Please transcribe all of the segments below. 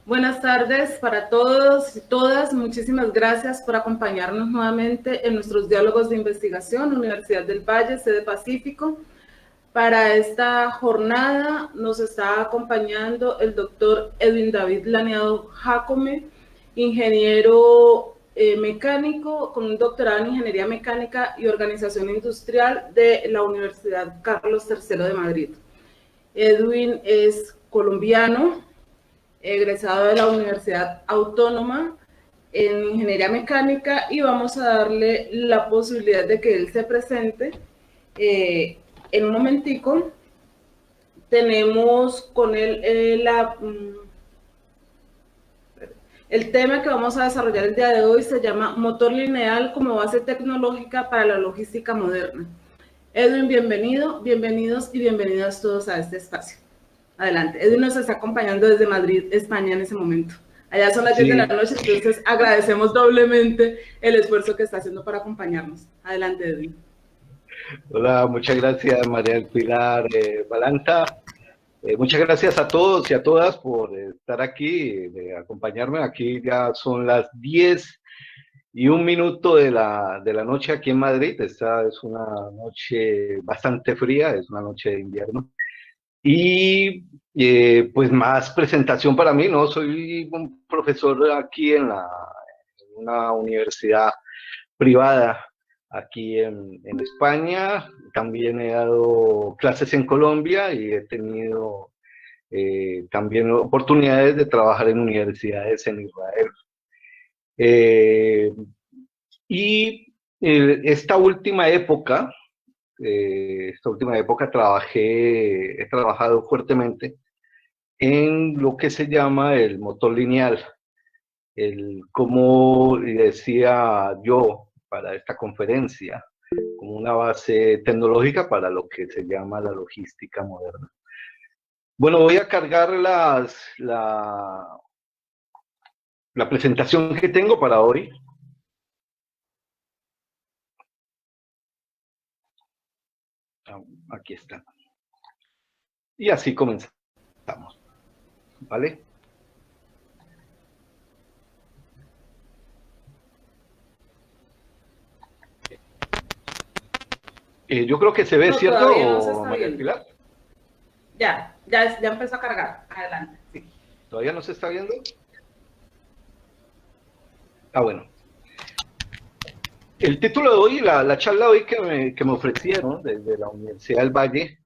Buenas tardes para todos y todas. Muchísimas gracias por acompañarnos nuevamente en nuestros diálogos de investigación, Universidad del Valle, sede Pacífico. Para esta jornada nos está acompañando el doctor Edwin David Laneado Jacome, ingeniero mecánico con un doctorado en Ingeniería Mecánica y Organización Industrial de la Universidad Carlos III de Madrid. Edwin es colombiano, egresado de la Universidad Autónoma en Ingeniería Mecánica, y vamos a darle la posibilidad de que él se presente en un momentico. Tenemos con él el tema que vamos a desarrollar el día de hoy se llama Motor lineal como base tecnológica para la logística moderna. Edwin, bienvenido, bienvenidos y bienvenidas todos a este espacio. Adelante. Edwin nos está acompañando desde Madrid, España, en ese momento. Allá son las 10 de la noche, entonces agradecemos doblemente el esfuerzo que está haciendo para acompañarnos. Adelante, Edwin. Hola, muchas gracias, María del Pilar Balanta. Muchas gracias a todos y a todas por estar aquí, de acompañarme. Aquí ya son las 10:01 de la noche aquí en Madrid. Esta es una noche bastante fría, es una noche de invierno. Y pues más presentación para mí, ¿no? Soy un profesor aquí en una universidad privada aquí en España. También he dado clases en Colombia y he tenido también oportunidades de trabajar en universidades en Israel. Y esta última época he trabajado fuertemente en lo que se llama el motor lineal, como decía yo para esta conferencia, como una base tecnológica para lo que se llama la logística moderna. Bueno, voy a cargar la presentación que tengo para hoy. Aquí está. Y así comenzamos, ¿vale? Yo creo que se ve, no, ¿cierto? Todavía no se está María viendo. Pilar. Ya empezó a cargar. Adelante. Sí. ¿Todavía no se está viendo? Ah, bueno. El título de hoy, la charla de hoy que me ofrecieron desde la Universidad del Valle,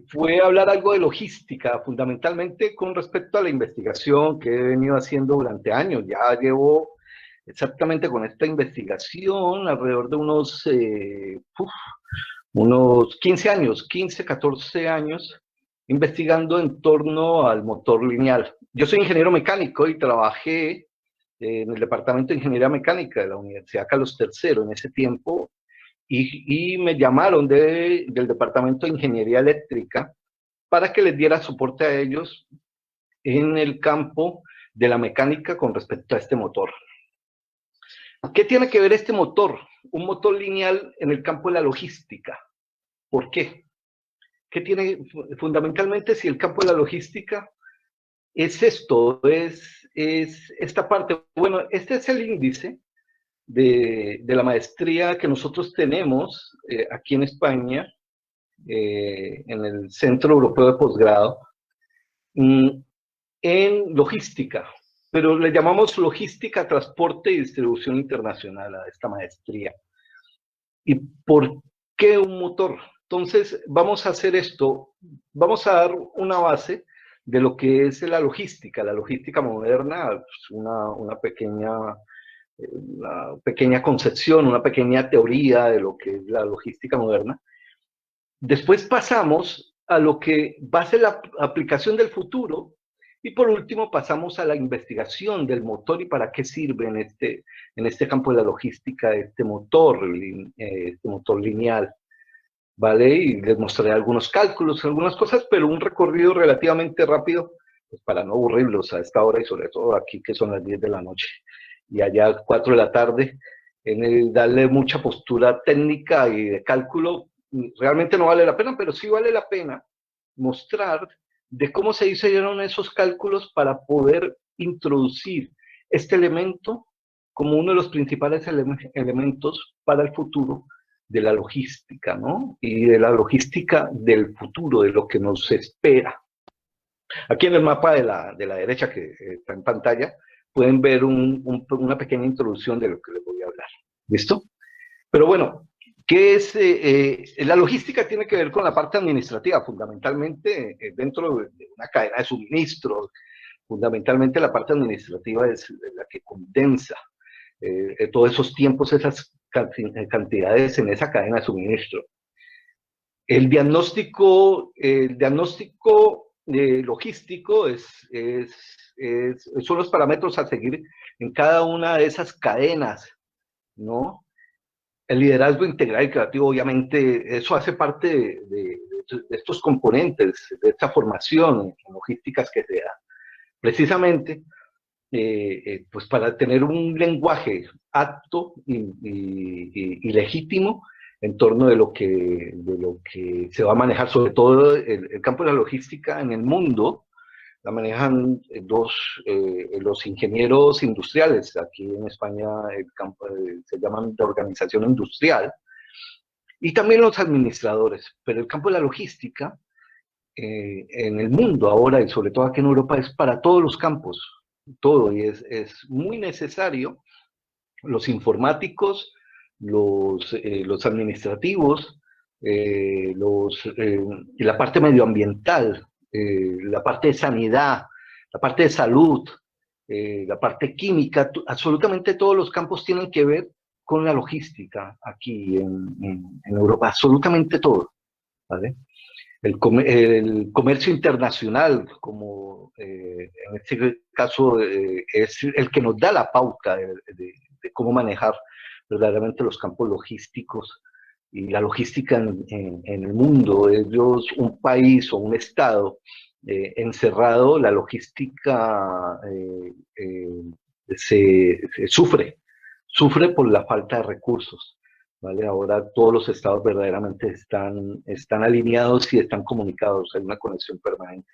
fue hablar algo de logística, fundamentalmente con respecto a la investigación que he venido haciendo durante años. Ya llevo exactamente con esta investigación alrededor de unos 15 años, 15, 14 años, investigando en torno al motor lineal. Yo soy ingeniero mecánico y trabajé en el Departamento de Ingeniería Mecánica de la Universidad Carlos III en ese tiempo, y me llamaron del Departamento de Ingeniería Eléctrica para que les diera soporte a ellos en el campo de la mecánica con respecto a este motor. ¿Qué tiene que ver este motor? Un motor lineal en el campo de la logística. ¿Por qué? ¿Qué tiene fundamentalmente si el campo de la logística es esto, es esta parte? Bueno, este es el índice de la maestría que nosotros tenemos aquí en España, en el Centro Europeo de Posgrado, en logística, pero le llamamos logística, transporte y distribución internacional a esta maestría. ¿Y por qué un motor? Entonces, vamos a hacer esto, vamos a dar una base de lo que es la logística moderna, pues una pequeña concepción, una pequeña teoría de lo que es la logística moderna. Después pasamos a lo que va a ser la aplicación del futuro, y por último pasamos a la investigación del motor y para qué sirve en este campo de la logística este motor lineal, ¿vale? Y les mostraré algunos cálculos, algunas cosas, pero un recorrido relativamente rápido, pues para no aburrirlos a esta hora y sobre todo aquí que son las 10 de la noche y allá 4 de la tarde, en darle mucha postura técnica y de cálculo. Realmente no vale la pena, pero sí vale la pena mostrar de cómo se hicieron esos cálculos para poder introducir este elemento como uno de los principales elementos para el futuro de la logística, ¿no? Y de la logística del futuro, de lo que nos espera. Aquí en el mapa de la derecha que está en pantalla, pueden ver una pequeña introducción de lo que les voy a hablar. ¿Listo? Pero bueno, ¿qué es? La logística tiene que ver con la parte administrativa, fundamentalmente dentro de una cadena de suministros. Fundamentalmente la parte administrativa es la que condensa todos esos tiempos, esas cantidades en esa cadena de suministro. El diagnóstico logístico son los parámetros a seguir en cada una de esas cadenas, ¿no? El liderazgo integral y creativo, obviamente, eso hace parte de estos componentes, de esta formación en logísticas que se da. Precisamente, pues para tener un lenguaje apto y legítimo en torno de lo que se va a manejar, sobre todo el campo de la logística en el mundo, la manejan los ingenieros industriales. Aquí en España el campo se llaman de organización industrial, y también los administradores. Pero el campo de la logística en el mundo ahora, y sobre todo aquí en Europa, es para todos los campos, todo, y es muy necesario los informáticos, los administrativos, y la parte medioambiental, la parte de sanidad, la parte de salud, la parte química, absolutamente todos los campos tienen que ver con la logística aquí en Europa, absolutamente todo, ¿vale? El comercio internacional, como en este caso es el que nos da la pauta de cómo manejar verdaderamente los campos logísticos y la logística en el mundo. Ellos, un país o un estado encerrado, la logística se sufre por la falta de recursos. ¿Vale? Ahora todos los estados verdaderamente están alineados y están comunicados, hay una conexión permanente.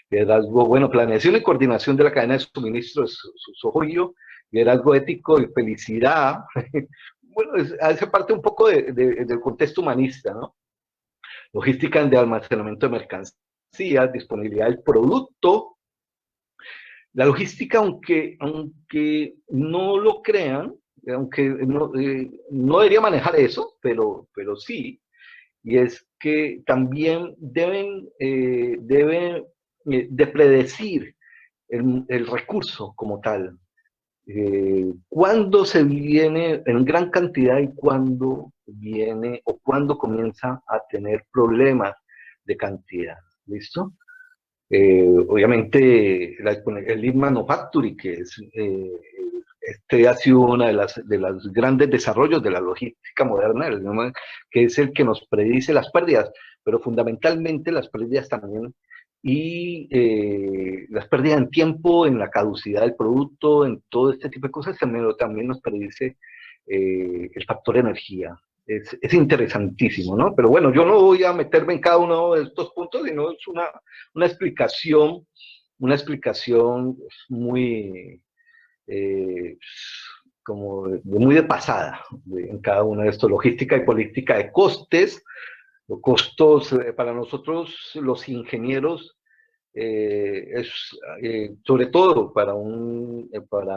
Liderazgo, bueno, planeación y coordinación de la cadena de suministro es su joyo. Liderazgo ético y felicidad, bueno, hace parte un poco del contexto humanista, ¿no? Logística de almacenamiento de mercancías, disponibilidad del producto. La logística, aunque no lo crean, aunque no debería manejar eso, pero sí, y es que también deben de predecir el recurso como tal. Cuándo se viene en gran cantidad y cuándo viene o cuándo comienza a tener problemas de cantidad. ¿Listo? Obviamente el Lean Manufacturing, que es este ha sido uno de los grandes desarrollos de la logística moderna, que es el que nos predice las pérdidas, pero fundamentalmente las pérdidas también, y las pérdidas en tiempo, en la caducidad del producto, en todo este tipo de cosas, también nos predice el factor energía. Es interesantísimo, ¿no? Pero bueno, yo no voy a meterme en cada uno de estos puntos, sino es una explicación muy, como muy de pasada en cada una de estos, logística y política de costes. Los costos para nosotros, los ingenieros, sobre todo para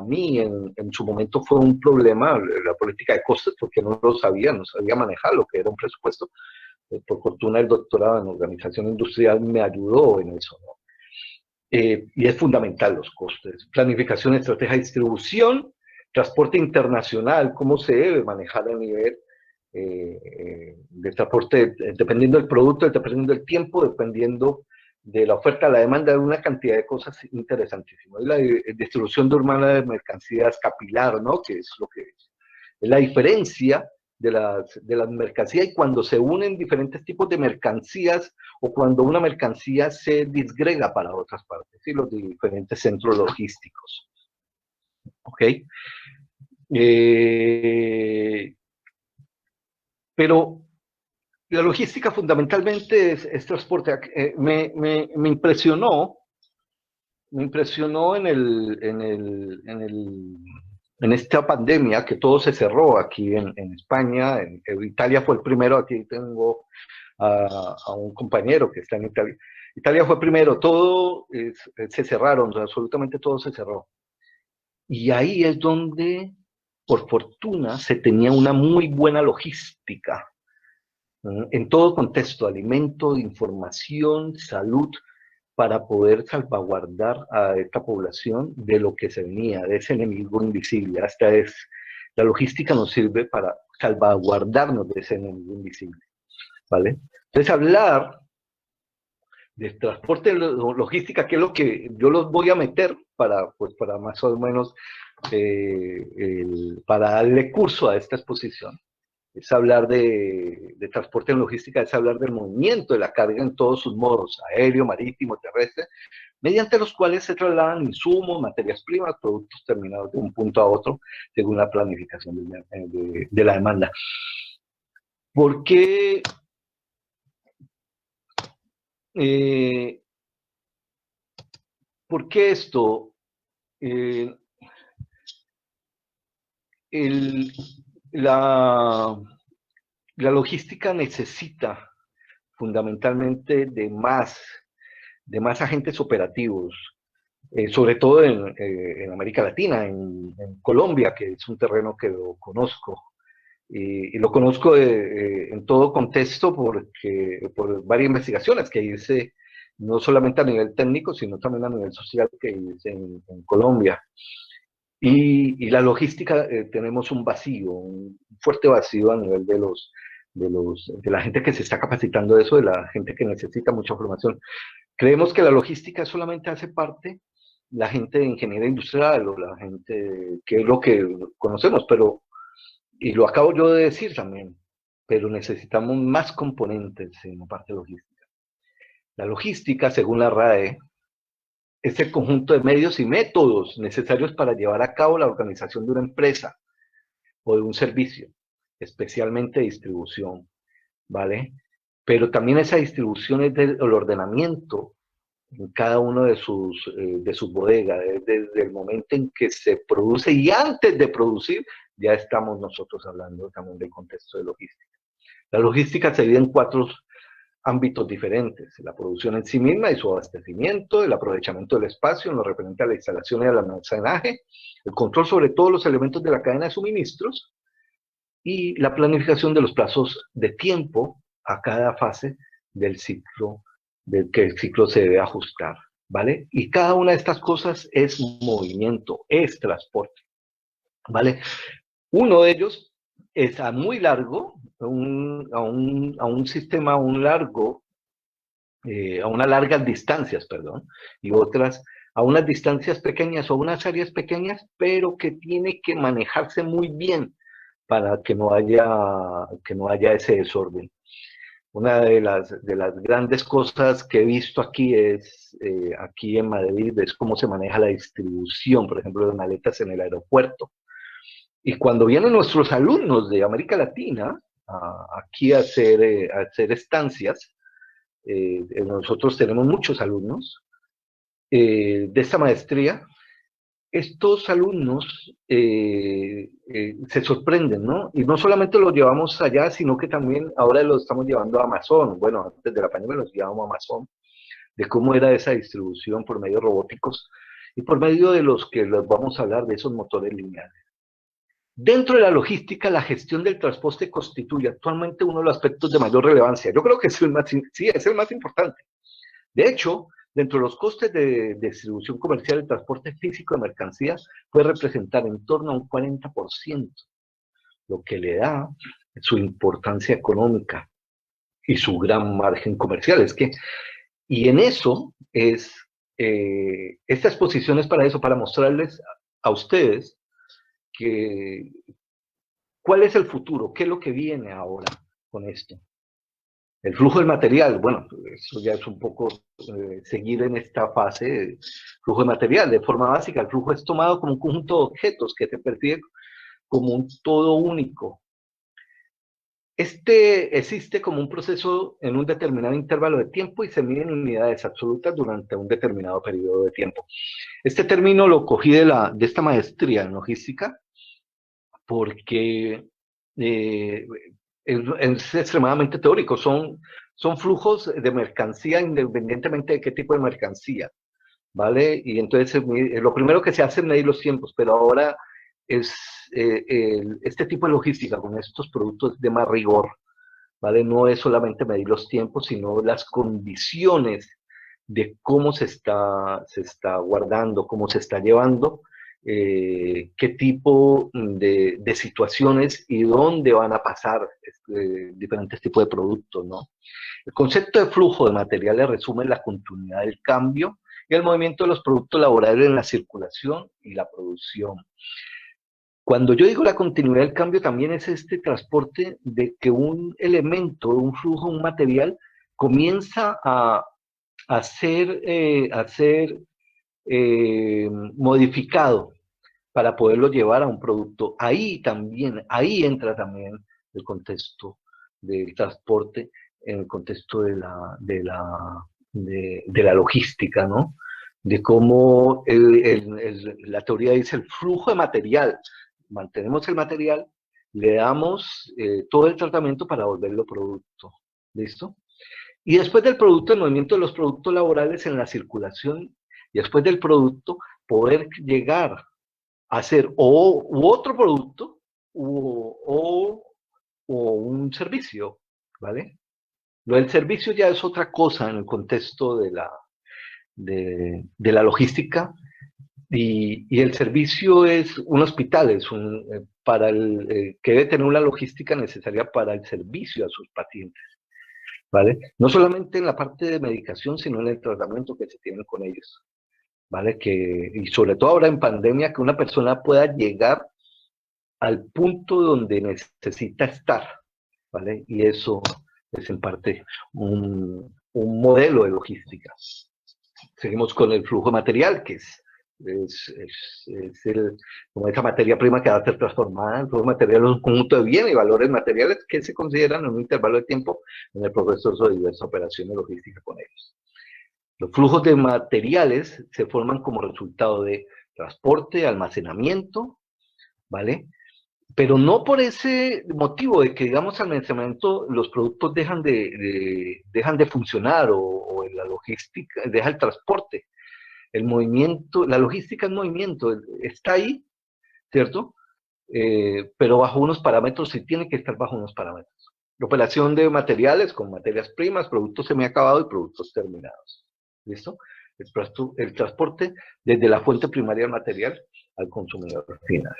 mí en su momento fue un problema la política de costes, porque no sabía manejar lo que era un presupuesto. Por fortuna el doctorado en organización industrial me ayudó en eso, ¿no? Y es fundamental los costes. Planificación, estrategia de distribución, transporte internacional, cómo se debe manejar a nivel de transporte, dependiendo del producto, dependiendo del tiempo, dependiendo de la oferta, la demanda, de una cantidad de cosas interesantísimas. Y la distribución urbana de mercancías capilar, ¿no? Que es lo que es la diferencia de las mercancías, y cuando se unen diferentes tipos de mercancías o cuando una mercancía se disgrega para otras partes, ¿sí? Los diferentes centros logísticos. ¿Ok? Pero la logística fundamentalmente es transporte. Me impresionó me impresionó en esta pandemia que todo se cerró aquí en España. En Italia fue el primero. Aquí tengo a un compañero que está en Italia. Italia fue primero, se cerraron, absolutamente todo se cerró. Y ahí es donde, por fortuna, se tenía una muy buena logística en todo contexto, alimento, información, salud, para poder salvaguardar a esta población de lo que se venía, de ese enemigo invisible. La logística nos sirve para salvaguardarnos de ese enemigo invisible, ¿vale? Entonces, hablar de transporte, logística, que es lo que yo los voy a meter pues, para más o menos, para darle curso a esta exposición. Es hablar de transporte en logística, es hablar del movimiento de la carga en todos sus modos, aéreo, marítimo, terrestre, mediante los cuales se trasladan insumos, materias primas, productos terminados de un punto a otro, según la planificación de la demanda. ¿Por qué? ¿Por qué esto? La logística necesita fundamentalmente de más agentes operativos, sobre todo en América Latina, en Colombia, que es un terreno que lo conozco. Y lo conozco en todo contexto por varias investigaciones que hice, no solamente a nivel técnico, sino también a nivel social que hice en Colombia. Y la logística, tenemos un vacío, un fuerte vacío a nivel de la gente que se está capacitando de eso, de la gente que necesita mucha formación. Creemos que la logística solamente hace parte la gente de ingeniería industrial o la gente que es lo que conocemos, pero, y lo acabo yo de decir también, pero necesitamos más componentes en la parte logística. La logística, según la RAE, es el conjunto de medios y métodos necesarios para llevar a cabo la organización de una empresa o de un servicio, especialmente distribución, ¿vale? Pero también esa distribución es del ordenamiento en cada uno de sus bodegas, desde el momento en que se produce y antes de producir, ya estamos nosotros hablando también del contexto de logística. La logística se divide en 4 ámbitos diferentes: la producción en sí misma y su abastecimiento, el aprovechamiento del espacio en lo referente a la instalación y al almacenaje, el control sobre todos los elementos de la cadena de suministros y la planificación de los plazos de tiempo a cada fase del ciclo, del que el ciclo se debe ajustar, ¿vale? Y cada una de estas cosas es movimiento, es transporte, ¿vale? Uno de ellos es a muy largo, a un sistema largo, a unas largas distancias, perdón, y otras a unas distancias pequeñas o unas áreas pequeñas, pero que tiene que manejarse muy bien para que no haya ese desorden. Una de las grandes cosas que he visto aquí aquí en Madrid, es cómo se maneja la distribución, por ejemplo, de maletas en el aeropuerto. Y cuando vienen nuestros alumnos de América Latina aquí a hacer estancias, nosotros tenemos muchos alumnos de esta maestría. Estos alumnos se sorprenden, ¿no? Y no solamente los llevamos allá, sino que también ahora los estamos llevando a Amazon. Bueno, antes de la pandemia los llevamos a Amazon, de cómo era esa distribución por medios robóticos y por medio de los que les vamos a hablar, de esos motores lineales. Dentro de la logística, la gestión del transporte constituye actualmente uno de los aspectos de mayor relevancia. Yo creo que es el más importante. De hecho, dentro de los costes de distribución comercial, el transporte físico de mercancías puede representar en torno a un 40%, lo que le da su importancia económica y su gran margen comercial. Y en eso esta exposición es para eso, para mostrarles a ustedes cuál es el futuro, qué es lo que viene ahora con esto. El flujo del material, bueno, eso ya es un poco seguir en esta fase. Flujo de material, de forma básica, el flujo es tomado como un conjunto de objetos que se percibe como un todo único. existe como un proceso en un determinado intervalo de tiempo y se mide en unidades absolutas durante un determinado periodo de tiempo. Este término lo cogí de esta maestría en logística porque es extremadamente teórico. Son flujos de mercancía independientemente de qué tipo de mercancía, ¿vale? Y entonces lo primero que se hace es medir los tiempos, pero ahora es este tipo de logística con estos productos de más rigor, ¿vale? No es solamente medir los tiempos, sino las condiciones de cómo se está guardando, cómo se está llevando, qué tipo de situaciones y dónde van a pasar diferentes tipos de productos, ¿no? El concepto de flujo de materiales resume la continuidad del cambio y el movimiento de los productos laborales en la circulación y la producción. Cuando yo digo la continuidad del cambio, también es este transporte de que un elemento, un flujo, un material, comienza a ser modificado para poderlo llevar a un producto. Ahí entra también el contexto del transporte, en el contexto de la logística, ¿no? De cómo la teoría dice el flujo de material. Mantenemos el material, le damos todo el tratamiento para volverlo producto. ¿Listo? Y después del producto, el movimiento de los productos laborales en la circulación, y después del producto, poder llegar a hacer u otro producto o un servicio, ¿vale? Lo del servicio ya es otra cosa en el contexto de la logística, y el servicio es un hospital, que debe tener una logística necesaria para el servicio a sus pacientes, ¿vale? No solamente en la parte de medicación, sino en el tratamiento que se tiene con ellos, ¿vale? Y sobre todo ahora en pandemia, que una persona pueda llegar al punto donde necesita estar, ¿vale? Y eso es en parte un modelo de logística. Seguimos con el flujo material, que como esa materia prima que va a ser transformada. El flujo material es un conjunto de bienes y valores materiales que se consideran en un intervalo de tiempo en el proceso de diversas operaciones logísticas con ellos. Los flujos de materiales se forman como resultado de transporte, almacenamiento, ¿vale? Pero no por ese motivo de que, digamos, almacenamiento, los productos dejan de funcionar o la logística, deja el transporte. El movimiento, la logística es movimiento, está ahí, ¿cierto? Pero bajo unos parámetros, sí tiene que estar bajo unos parámetros. La operación de materiales con materias primas, productos semiacabados y productos terminados. ¿Listo? El transporte desde la fuente primaria del material al consumidor final.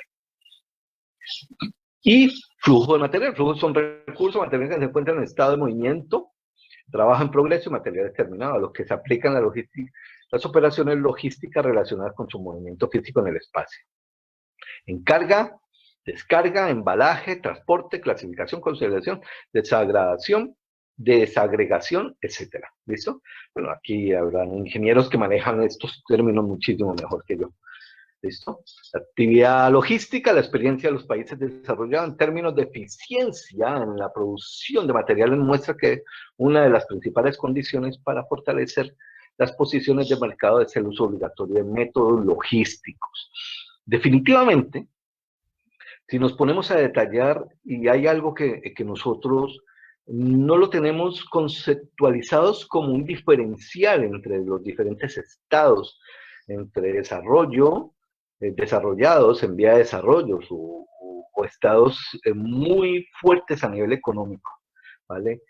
Y flujo de material. Flujos son recursos, materiales que se encuentran en estado de movimiento, trabajo en progreso y materiales terminados, a los que se aplican la logística, las operaciones logísticas relacionadas con su movimiento físico en el espacio. En carga, descarga, embalaje, transporte, clasificación, consideración, desagregación, etc. ¿Listo? Bueno, aquí habrán ingenieros que manejan estos términos muchísimo mejor que yo. ¿Listo? La actividad logística, la experiencia de los países desarrollados en términos de eficiencia en la producción de materiales muestra que una de las principales condiciones para fortalecer las posiciones de mercado es el uso obligatorio de métodos logísticos. Definitivamente, si nos ponemos a detallar, y hay algo que nosotros no lo tenemos conceptualizados como un diferencial entre los diferentes estados, entre desarrollados en vía de desarrollo o estados muy fuertes a nivel económico, ¿vale?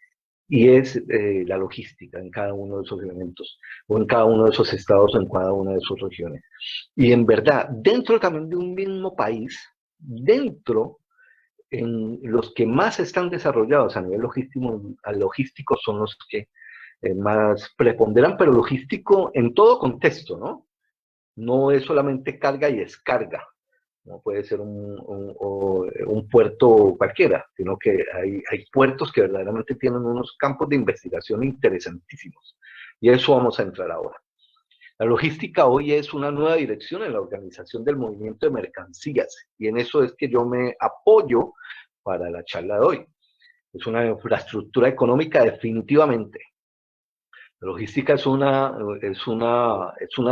Y es la logística en cada uno de esos elementos, o en cada uno de esos estados, o en cada una de sus regiones. Y en verdad, dentro también de un mismo país, en los que más están desarrollados a nivel logístico son los que más preponderan, pero logístico en todo contexto, ¿no? No es solamente carga y descarga, no puede ser un puerto cualquiera, sino que hay puertos que verdaderamente tienen unos campos de investigación interesantísimos. Y a eso vamos a entrar ahora. La logística hoy es una nueva dirección en la organización del movimiento de mercancías, y en eso es que yo me apoyo para la charla de hoy. es una infraestructura económica definitivamente. La logística es una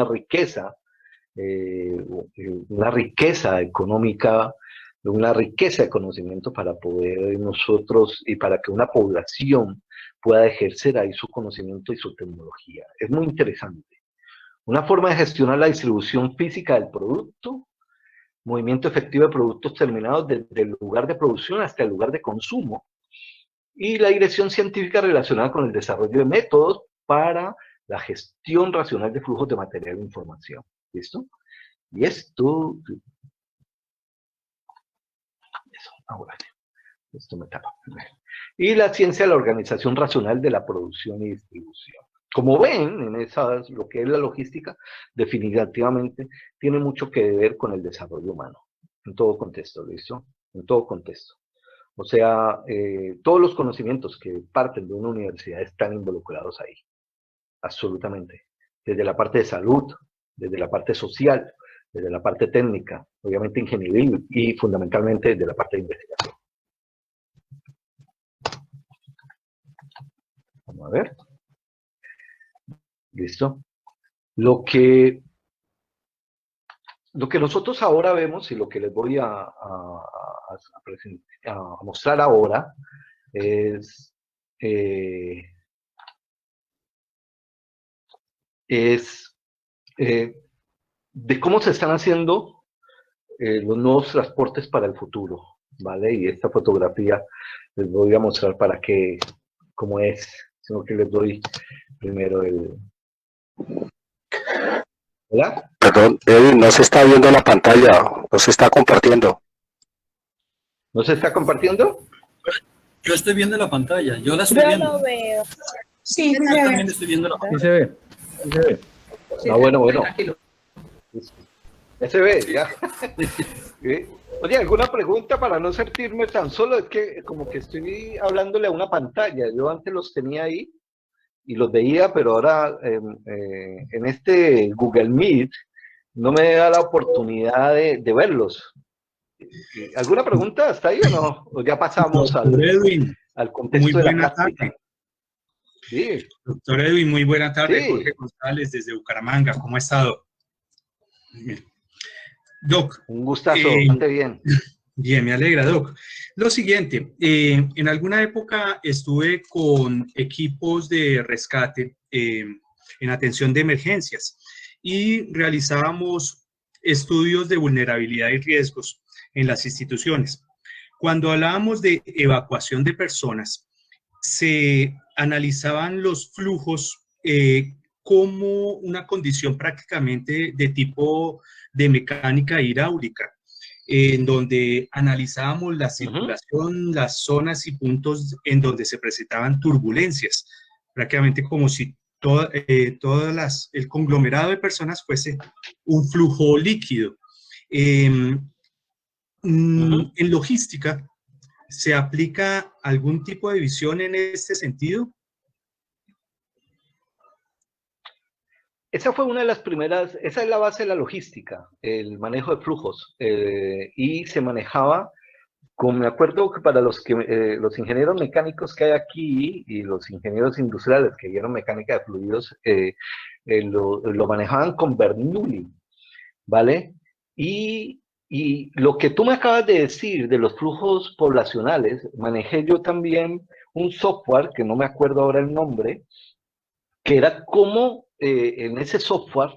riqueza, una riqueza económica, una riqueza de conocimiento para poder nosotros y para que una población pueda ejercer ahí su conocimiento y su tecnología. Es muy interesante. Una forma de gestionar la distribución física del producto, movimiento efectivo de productos terminados desde el lugar de producción hasta el lugar de consumo, y la dirección científica relacionada con el desarrollo de métodos para la gestión racional de flujos de material e información. ¿Listo? Y esto ahora, esto me tapa. Y la ciencia de la organización racional de la producción y distribución. Como ven, en esas, lo que es la logística, definitivamente tiene mucho que ver con el desarrollo humano, en todo contexto, ¿listo? En todo contexto. O sea, todos los conocimientos que parten de una universidad están involucrados ahí, absolutamente. Desde la parte de salud, desde la parte social, desde la parte técnica, obviamente ingeniería y fundamentalmente desde la parte de investigación. Vamos a ver. ¿Listo? Lo que nosotros ahora vemos y lo que les voy a mostrar ahora es de cómo se están haciendo los nuevos transportes para el futuro, ¿vale? Y esta fotografía les voy a mostrar para que, cómo es, sino que les doy primero el... ¿Hola? Perdón, Edwin, no se está viendo la pantalla, no se está compartiendo. ¿No se está compartiendo? Yo estoy viendo la pantalla, yo la estoy viendo. Yo lo veo. Sí, Yo también estoy viendo la pantalla. Sí se ve, sí se ve. Ah, bueno, bueno. Ya se ve, ya. Oye, ¿alguna pregunta para no sentirme tan solo? Es que como que estoy hablándole a una pantalla. Yo antes los tenía ahí y los veía, pero ahora en este Google Meet no me da la oportunidad de verlos. ¿Alguna pregunta hasta ahí o no? ¿O ya pasamos al contexto muy de la buena práctica? tarde. Sí. Doctor Edwin, muy buena tarde. Sí. Jorge González desde Bucaramanga, ¿cómo ha estado? Bien. Doc. Un gustazo, bastante bien. Bien, me alegra, Doc. Lo siguiente, en alguna época estuve con equipos de rescate en atención de emergencias y realizábamos estudios de vulnerabilidad y riesgos en las instituciones. Cuando hablábamos de evacuación de personas, se analizaban los flujos como una condición prácticamente de tipo de mecánica hidráulica, en donde analizábamos la circulación, las zonas y puntos en donde se presentaban turbulencias, prácticamente como si el conglomerado de personas fuese un flujo líquido. En logística, ¿se aplica algún tipo de visión en este sentido? Esa fue una de las primeras, esa es la base de la logística, el manejo de flujos, y se manejaba, como me acuerdo que para los los ingenieros mecánicos que hay aquí y los ingenieros industriales que vieron mecánica de fluidos, lo manejaban con Bernoulli, ¿vale? Y lo que tú me acabas de decir de los flujos poblacionales, manejé yo también un software, que no me acuerdo ahora el nombre, que era como en ese software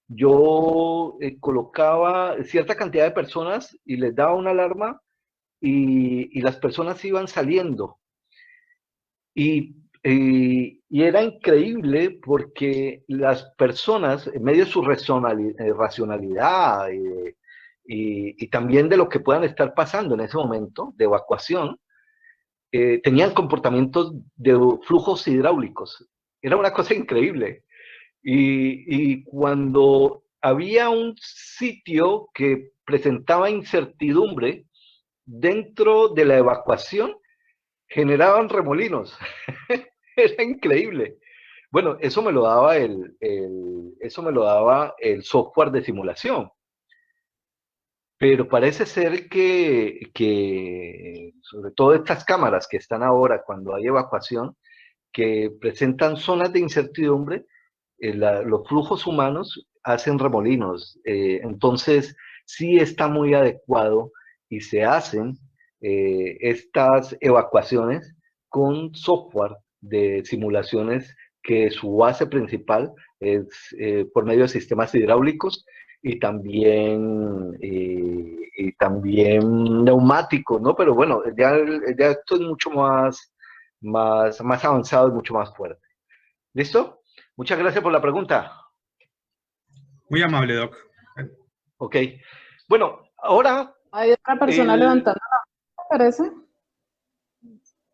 yo colocaba cierta cantidad de personas y les daba una alarma y las personas iban saliendo. Y era increíble porque las personas, en medio de su racionalidad y también de lo que puedan estar pasando en ese momento de evacuación, tenían comportamientos de flujos hidráulicos. Era una cosa increíble. Y cuando había un sitio que presentaba incertidumbre dentro de la evacuación, generaban remolinos. Era increíble. Bueno, eso me lo daba el software de simulación. pero parece ser que sobre todo estas cámaras que están ahora cuando hay evacuación, que presentan zonas de incertidumbre, los flujos humanos hacen remolinos. Entonces, sí está muy adecuado y se hacen estas evacuaciones con software de simulaciones que su base principal es por medio de sistemas hidráulicos y también neumáticos, ¿no? Pero bueno, ya esto es mucho más avanzado y mucho más fuerte. ¿Listo? Muchas gracias por la pregunta. Muy amable, Doc. Ok. Bueno, ahora... Hay otra persona levantando la mano, parece.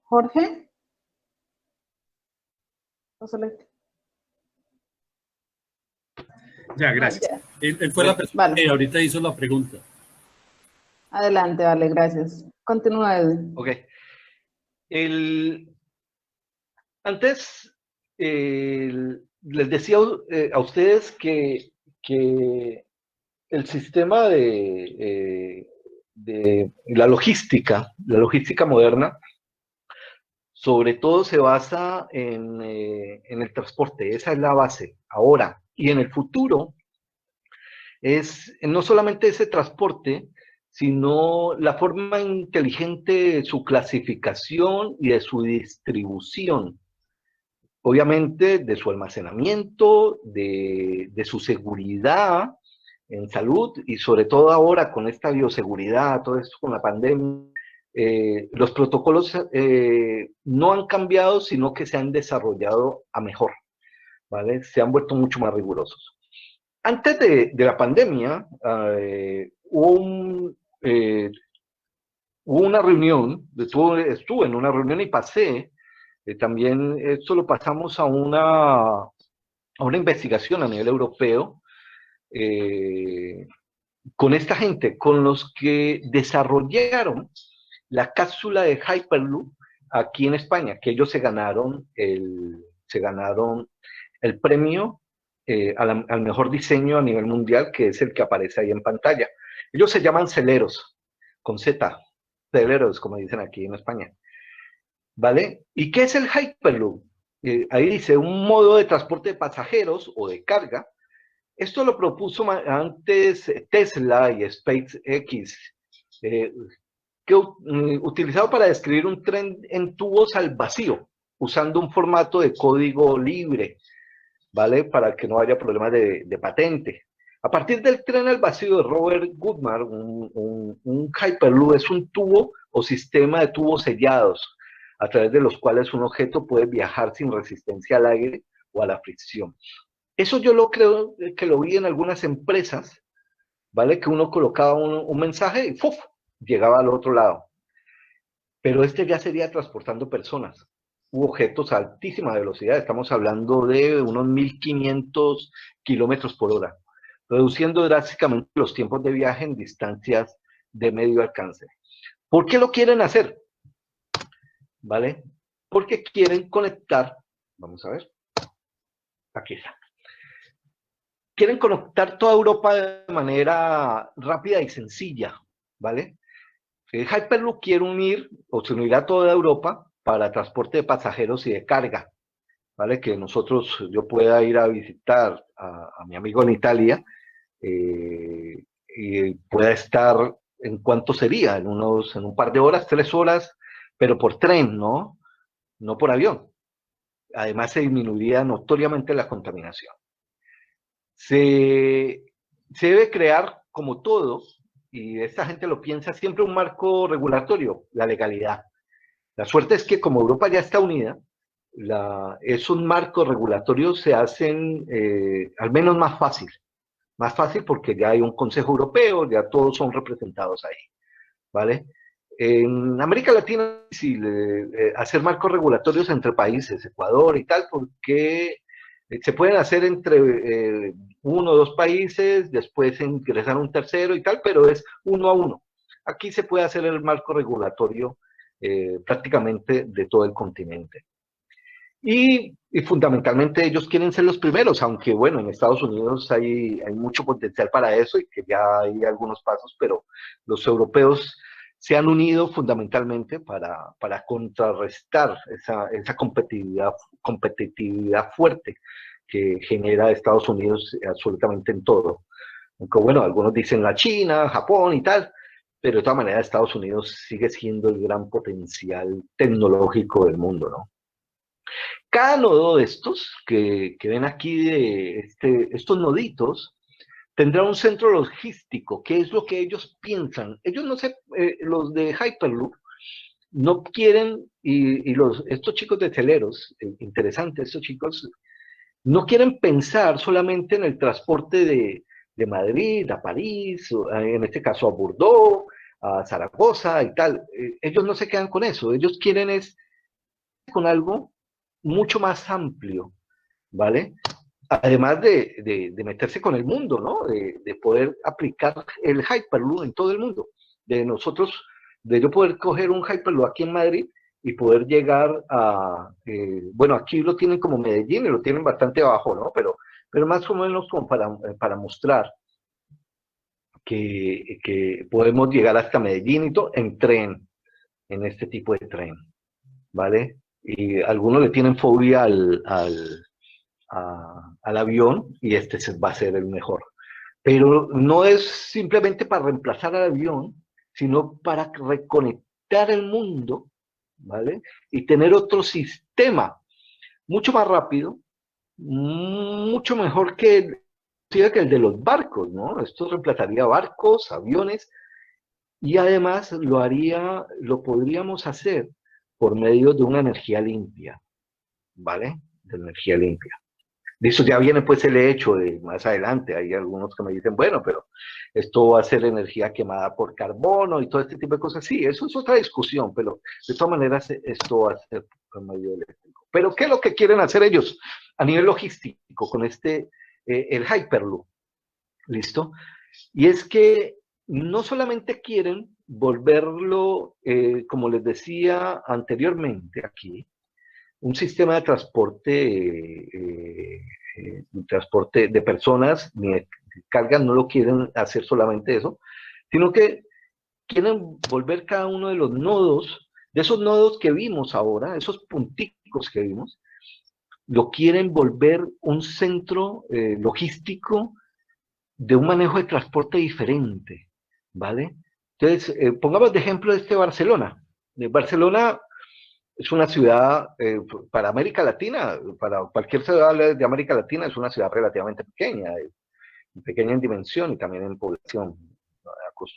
Jorge. Ya, gracias. Él fue la persona que ahorita hizo la pregunta. Adelante, vale, gracias. Continúa, Edwin. Ok. Antes les decía a ustedes que el sistema de la logística moderna, sobre todo se basa en el transporte. Esa es la base. Ahora, y en el futuro, es no solamente ese transporte, sino la forma inteligente de su clasificación y de su distribución. Obviamente, de su almacenamiento, de su seguridad en salud, y sobre todo ahora con esta bioseguridad, todo esto con la pandemia, los protocolos no han cambiado, sino que se han desarrollado a mejor, ¿vale? Se han vuelto mucho más rigurosos. Antes de la pandemia, hubo una reunión, estuve en una reunión y pasé, también esto lo pasamos a una investigación a nivel europeo, con esta gente, con los que desarrollaron la cápsula de Hyperloop aquí en España, que ellos se ganaron el premio al mejor diseño a nivel mundial, que es el que aparece ahí en pantalla. Ellos se llaman Celeros, con Z, Celeros, como dicen aquí en España. ¿Vale? ¿Y qué es el Hyperloop? Ahí dice, un modo de transporte de pasajeros o de carga. Esto lo propuso antes Tesla y SpaceX, utilizado para describir un tren en tubos al vacío, usando un formato de código libre, ¿vale? Para que no haya problemas de patente. A partir del tren al vacío de Robert Goodman, un Hyperloop es un tubo o sistema de tubos sellados, a través de los cuales un objeto puede viajar sin resistencia al aire o a la fricción. Eso yo lo creo que lo vi en algunas empresas, ¿vale? Que uno colocaba un mensaje y ¡fuf! Llegaba al otro lado. Pero este ya sería transportando personas u objetos a altísima velocidad. Estamos hablando de unos 1500 kilómetros por hora, reduciendo drásticamente los tiempos de viaje en distancias de medio alcance. ¿Por qué lo quieren hacer? ¿Vale? Porque quieren conectar, vamos a ver, aquí está. Quieren conectar toda Europa de manera rápida y sencilla, ¿vale? Hyperloop quiere unir, o se unirá toda Europa para transporte de pasajeros y de carga, ¿vale? Que yo pueda ir a visitar a mi amigo en Italia y pueda estar, ¿en cuánto sería? En un par de horas, 3 horas, pero por tren, ¿no? No por avión. Además, se disminuiría notoriamente la contaminación. Se debe crear, como todo, y esta gente lo piensa, siempre un marco regulatorio, la legalidad. La suerte es que como Europa ya está unida, esos marcos regulatorios se hacen al menos más fácil porque ya hay un Consejo Europeo, ya todos son representados ahí, ¿vale? En América Latina es difícil hacer marcos regulatorios entre países, Ecuador y tal, porque se pueden hacer entre 1 o 2 países, después ingresar un tercero y tal, pero es 1 a 1. Aquí se puede hacer el marco regulatorio prácticamente de todo el continente. Y fundamentalmente ellos quieren ser los primeros, aunque bueno, en Estados Unidos hay mucho potencial para eso y que ya hay algunos pasos, pero los europeos se han unido fundamentalmente para contrarrestar esa competitividad fuerte que genera Estados Unidos absolutamente en todo. Aunque bueno, algunos dicen la China, Japón y tal, pero de todas maneras Estados Unidos sigue siendo el gran potencial tecnológico del mundo, ¿no? Cada nodo de estos que ven aquí, estos noditos, tendrá un centro logístico, que es lo que ellos piensan. Ellos no sé, los de Hyperloop, no quieren, estos chicos de Teleros, interesante, estos chicos, no quieren pensar solamente en el transporte de Madrid a París, en este caso a Bordeaux, a Zaragoza y tal. Ellos no se quedan con eso, ellos quieren es con algo mucho más amplio, ¿vale? Además de meterse con el mundo, ¿no? De poder aplicar el Hyperloop en todo el mundo. De yo poder coger un Hyperloop aquí en Madrid y poder llegar a, bueno, aquí lo tienen como Medellín y lo tienen bastante bajo, ¿no? Pero más o menos como para mostrar que podemos llegar hasta Medellín y todo en tren, en este tipo de tren, ¿vale? Y algunos le tienen fobia al avión y este va a ser el mejor. Pero no es simplemente para reemplazar al avión, sino para reconectar el mundo, ¿vale? Y tener otro sistema mucho más rápido, mucho mejor que el de los barcos, ¿no? Esto reemplazaría barcos, aviones, y además lo podríamos hacer por medio de una energía limpia, ¿vale? De energía limpia. De eso ya viene pues el hecho de más adelante, hay algunos que me dicen, bueno, pero esto va a ser energía quemada por carbono y todo este tipo de cosas. Sí, eso es otra discusión, pero de todas maneras esto va a ser por medio eléctrico. Pero ¿qué es lo que quieren hacer ellos a nivel logístico con el Hyperloop? ¿Listo? Y es que no solamente quieren volverlo, como les decía anteriormente aquí, un sistema de transporte de personas ni de cargas, no lo quieren hacer solamente eso, sino que quieren volver cada uno de los nodos, de esos nodos que vimos ahora, esos punticos que vimos, lo quieren volver un centro logístico de un manejo de transporte diferente, ¿vale? Entonces, pongamos de ejemplo Barcelona. Barcelona es una ciudad, para América Latina, para cualquier ciudad de América Latina, es una ciudad relativamente pequeña en dimensión y también en población,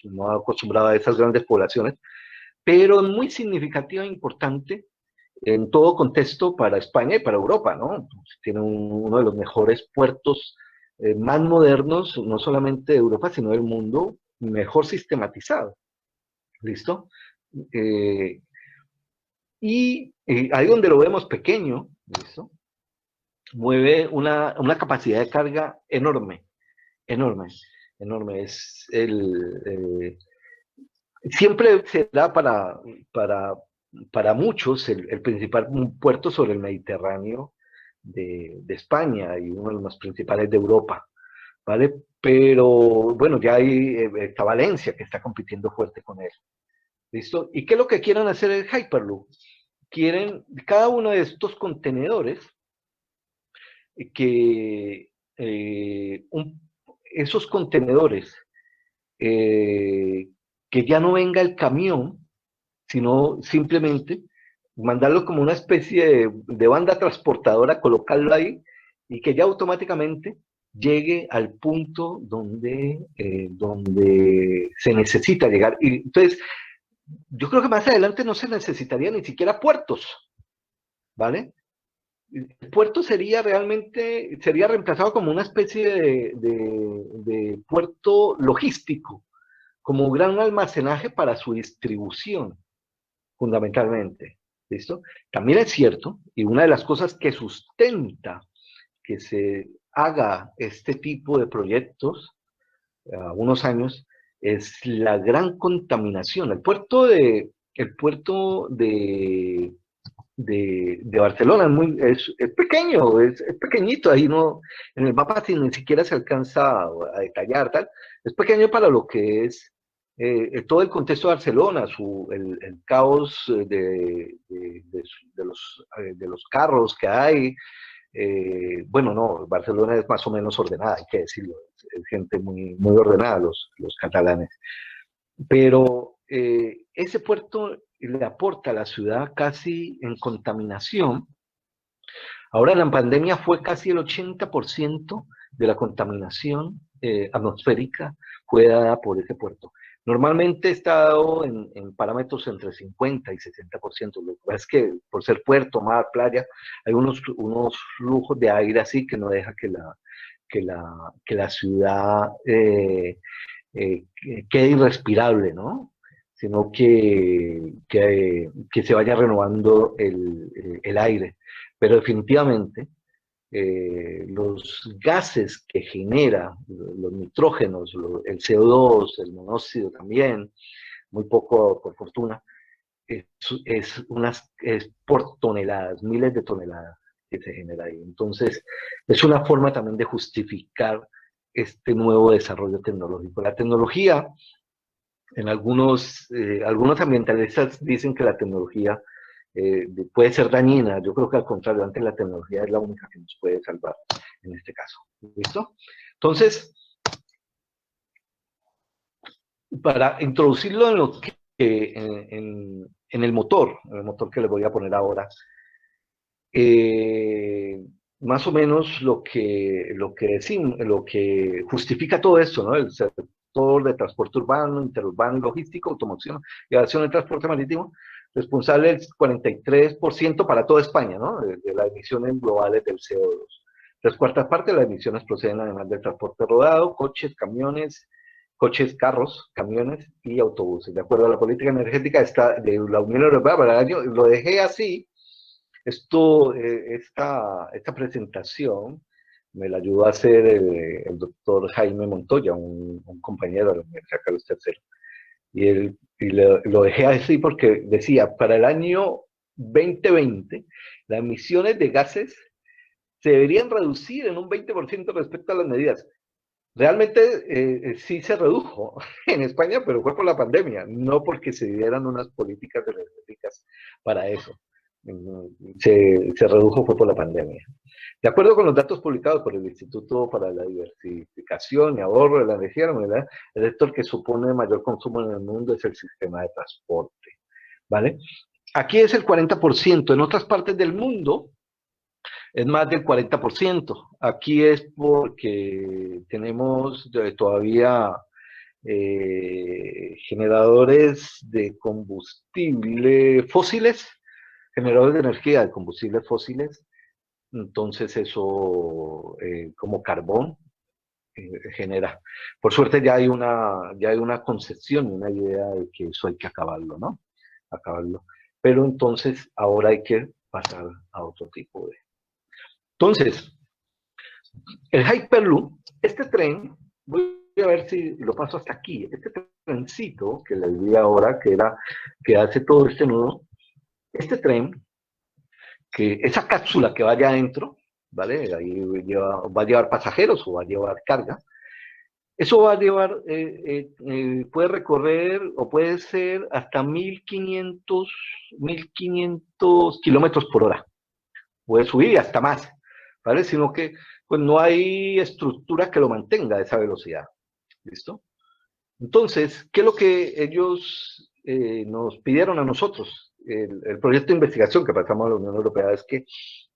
no acostumbrada a esas grandes poblaciones, pero muy significativa e importante en todo contexto para España y para Europa, ¿no? Tiene uno de los mejores puertos más modernos, no solamente de Europa, sino del mundo, mejor sistematizado. ¿Listo? Y ahí donde lo vemos pequeño, ¿listo? Mueve una capacidad de carga enorme, enorme, enorme. Siempre será para muchos el principal puerto sobre el Mediterráneo de España y uno de los más principales de Europa, ¿vale? Pero bueno, ya está Valencia que está compitiendo fuerte con él. ¿Listo? ¿Y qué es lo que quieren hacer el Hyperloop? Quieren cada uno de estos contenedores esos contenedores que ya no venga el camión, sino simplemente mandarlo como una especie de banda transportadora, colocarlo ahí y que ya automáticamente llegue al punto donde se necesita llegar. Y entonces, yo creo que más adelante no se necesitaría ni siquiera puertos, ¿vale? El puerto sería reemplazado como una especie de puerto logístico, como gran almacenaje para su distribución, fundamentalmente. ¿Listo? También es cierto, y una de las cosas que sustenta que se haga este tipo de proyectos a unos años es la gran contaminación. El puerto de de Barcelona. Es pequeño, es pequeñito, ahí no, en el mapa ni siquiera se alcanza a detallar, tal. Es pequeño para lo que es todo el contexto de Barcelona, el caos de los carros que hay. Bueno, no, Barcelona es más o menos ordenada, hay que decirlo, es gente muy ordenada, los catalanes. Pero ese puerto le aporta a la ciudad casi en contaminación. Ahora en la pandemia fue casi el 80% de la contaminación atmosférica fue dada por ese puerto. Normalmente está dado en parámetros entre 50 y 60%. Lo que pasa es que por ser puerto, mar, playa, hay unos flujos de aire así que no deja que la ciudad quede irrespirable, ¿no? Sino que se vaya renovando el aire. Pero definitivamente los gases que genera, los nitrógenos, el CO2, el monóxido también, muy poco por fortuna, es por toneladas, miles de toneladas que se genera ahí. Entonces, es una forma también de justificar este nuevo desarrollo tecnológico. La tecnología, en algunos ambientalistas dicen que la tecnología puede ser dañina. Yo creo que al contrario, antes la tecnología es la única que nos puede salvar en este caso. ¿Listo? Entonces, para introducirlo en lo que en el motor que les voy a poner ahora, más o menos lo que justifica todo esto, ¿no? El sector de transporte urbano, interurbano, logístico, automoción y aviación de transporte marítimo, responsable del 43% para toda España, ¿no? De las emisiones globales del CO2. 3/4 de las emisiones proceden además del transporte rodado, coches, carros, camiones y autobuses. De acuerdo a la política energética de la Unión Europea para el año, lo dejé así. Esta presentación me la ayudó a hacer el doctor Jaime Montoya, un compañero de la Universidad Carlos III. Y lo dejé así porque decía, para el año 2020, las emisiones de gases se deberían reducir en un 20% respecto a las medidas. Realmente sí se redujo en España, pero fue por la pandemia, no porque se dieran unas políticas energéticas para eso. Se redujo fue por la pandemia. De acuerdo con los datos publicados por el Instituto para la Diversificación y Ahorro de la Energía, el sector que supone mayor consumo en el mundo es el sistema de transporte, ¿vale? Aquí es el 40%, en otras partes del mundo es más del 40%. Aquí es porque tenemos todavía generadores de combustible fósiles, generadores de energía de combustibles fósiles. Entonces eso, como carbón, genera. Por suerte ya hay una concepción y una idea de que eso hay que acabarlo, ¿no? Acabarlo. Pero entonces ahora hay que pasar a otro tipo de... Entonces, el Hyperloop, este tren, voy a ver si lo paso hasta aquí, este trencito que les di ahora, que hace todo este nudo, este tren, que esa cápsula que vaya adentro, ¿vale? Ahí va a llevar pasajeros o va a llevar carga. Eso va a llevar, puede recorrer o puede ser hasta 1500 kilómetros por hora. Puede subir hasta más, ¿vale? Sino que pues, no hay estructura que lo mantenga a esa velocidad. ¿Listo? Entonces, ¿qué es lo que ellos nos pidieron a nosotros? El proyecto de investigación que pasamos a la Unión Europea es que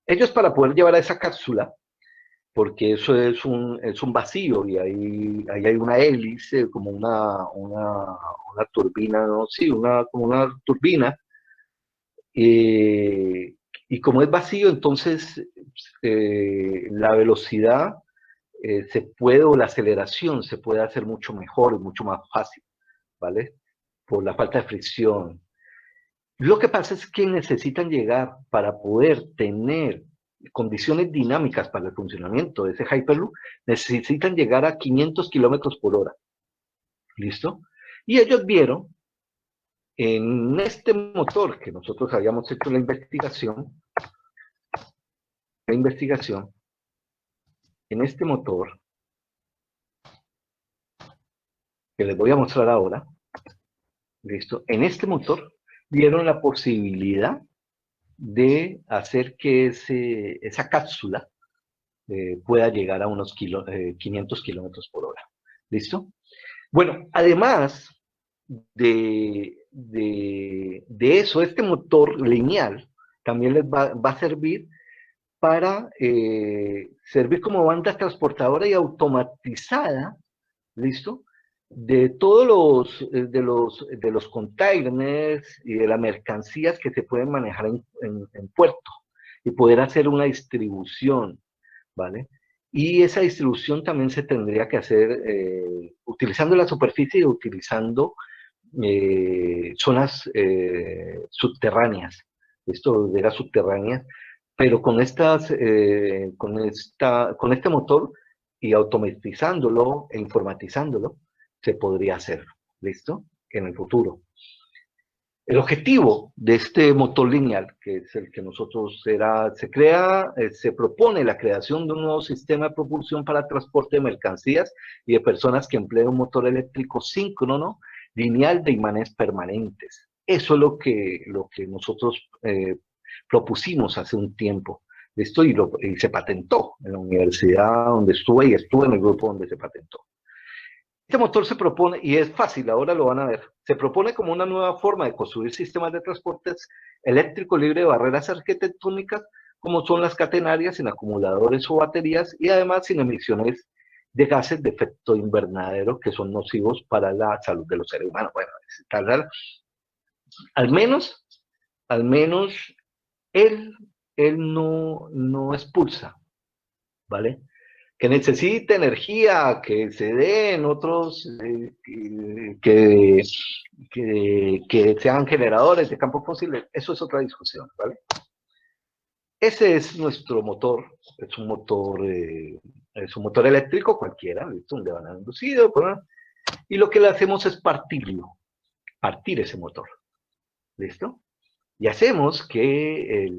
ellos, para poder llevar a esa cápsula, porque eso es un vacío y ahí hay una hélice, como una turbina, ¿no? Sí, como una turbina. Y como es vacío, entonces la velocidad o la aceleración se puede hacer mucho mejor y mucho más fácil, ¿vale? Por la falta de fricción. Lo que pasa es que necesitan llegar para poder tener condiciones dinámicas para el funcionamiento de ese Hyperloop, necesitan llegar a 500 kilómetros por hora. ¿Listo? Y ellos vieron En este motor que nosotros habíamos hecho la investigación, en este motor, que les voy a mostrar ahora, ¿listo? En este motor dieron la posibilidad de hacer que esa cápsula pueda llegar a unos 500 kilómetros por hora. ¿Listo? Bueno, además de eso, este motor lineal también les va a servir para servir como banda transportadora y automatizada, ¿listo? De todos los containers y de las mercancías que se pueden manejar en puerto y poder hacer una distribución, ¿vale? Y esa distribución también se tendría que hacer utilizando la superficie y utilizando zonas subterráneas, bodegas subterráneas, pero con este motor y automatizándolo e informatizándolo, se podría hacer, ¿listo? En el futuro. El objetivo de este motor lineal, que es el que nosotros se propone la creación de un nuevo sistema de propulsión para transporte de mercancías y de personas que empleen un motor eléctrico síncrono lineal de imanes permanentes. Eso es lo que nosotros propusimos hace un tiempo. Esto y se patentó en la universidad donde estuve y estuve en el grupo donde se patentó. Este motor se propone, y es fácil, ahora lo van a ver, se propone como una nueva forma de construir sistemas de transportes eléctricos libre de barreras arquitectónicas, como son las catenarias, sin acumuladores o baterías, y además sin emisiones de gases de efecto invernadero que son nocivos para la salud de los seres humanos. Bueno, al menos él no expulsa, ¿vale? Que necesite energía, que se den otros, que sean generadores de campos fósiles, eso es otra discusión, ¿vale? Ese es nuestro motor, es un motor eléctrico cualquiera, ¿listo? Un devanado inducido, ¿verdad? Y lo que le hacemos es partir ese motor, ¿listo? Y hacemos que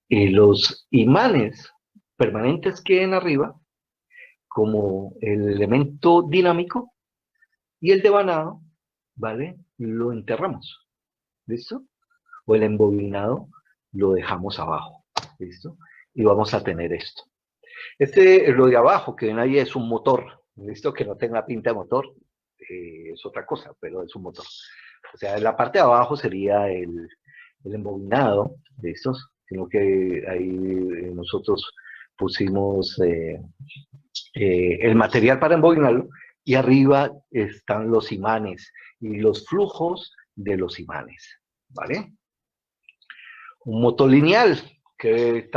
los imanes permanentes queden arriba como el elemento dinámico y el devanado, ¿vale? Lo enterramos, ¿listo? O el embobinado lo dejamos abajo, ¿listo? Y vamos a tener esto. Lo de abajo que ven ahí es un motor, ¿listo? Que no tenga pinta de motor, es otra cosa, pero es un motor. O sea, la parte de abajo sería el embobinado, ¿listo? Sino que ahí nosotros pusimos el material para embobinarlo y arriba están los imanes y los flujos de los imanes, ¿vale? Un motor lineal que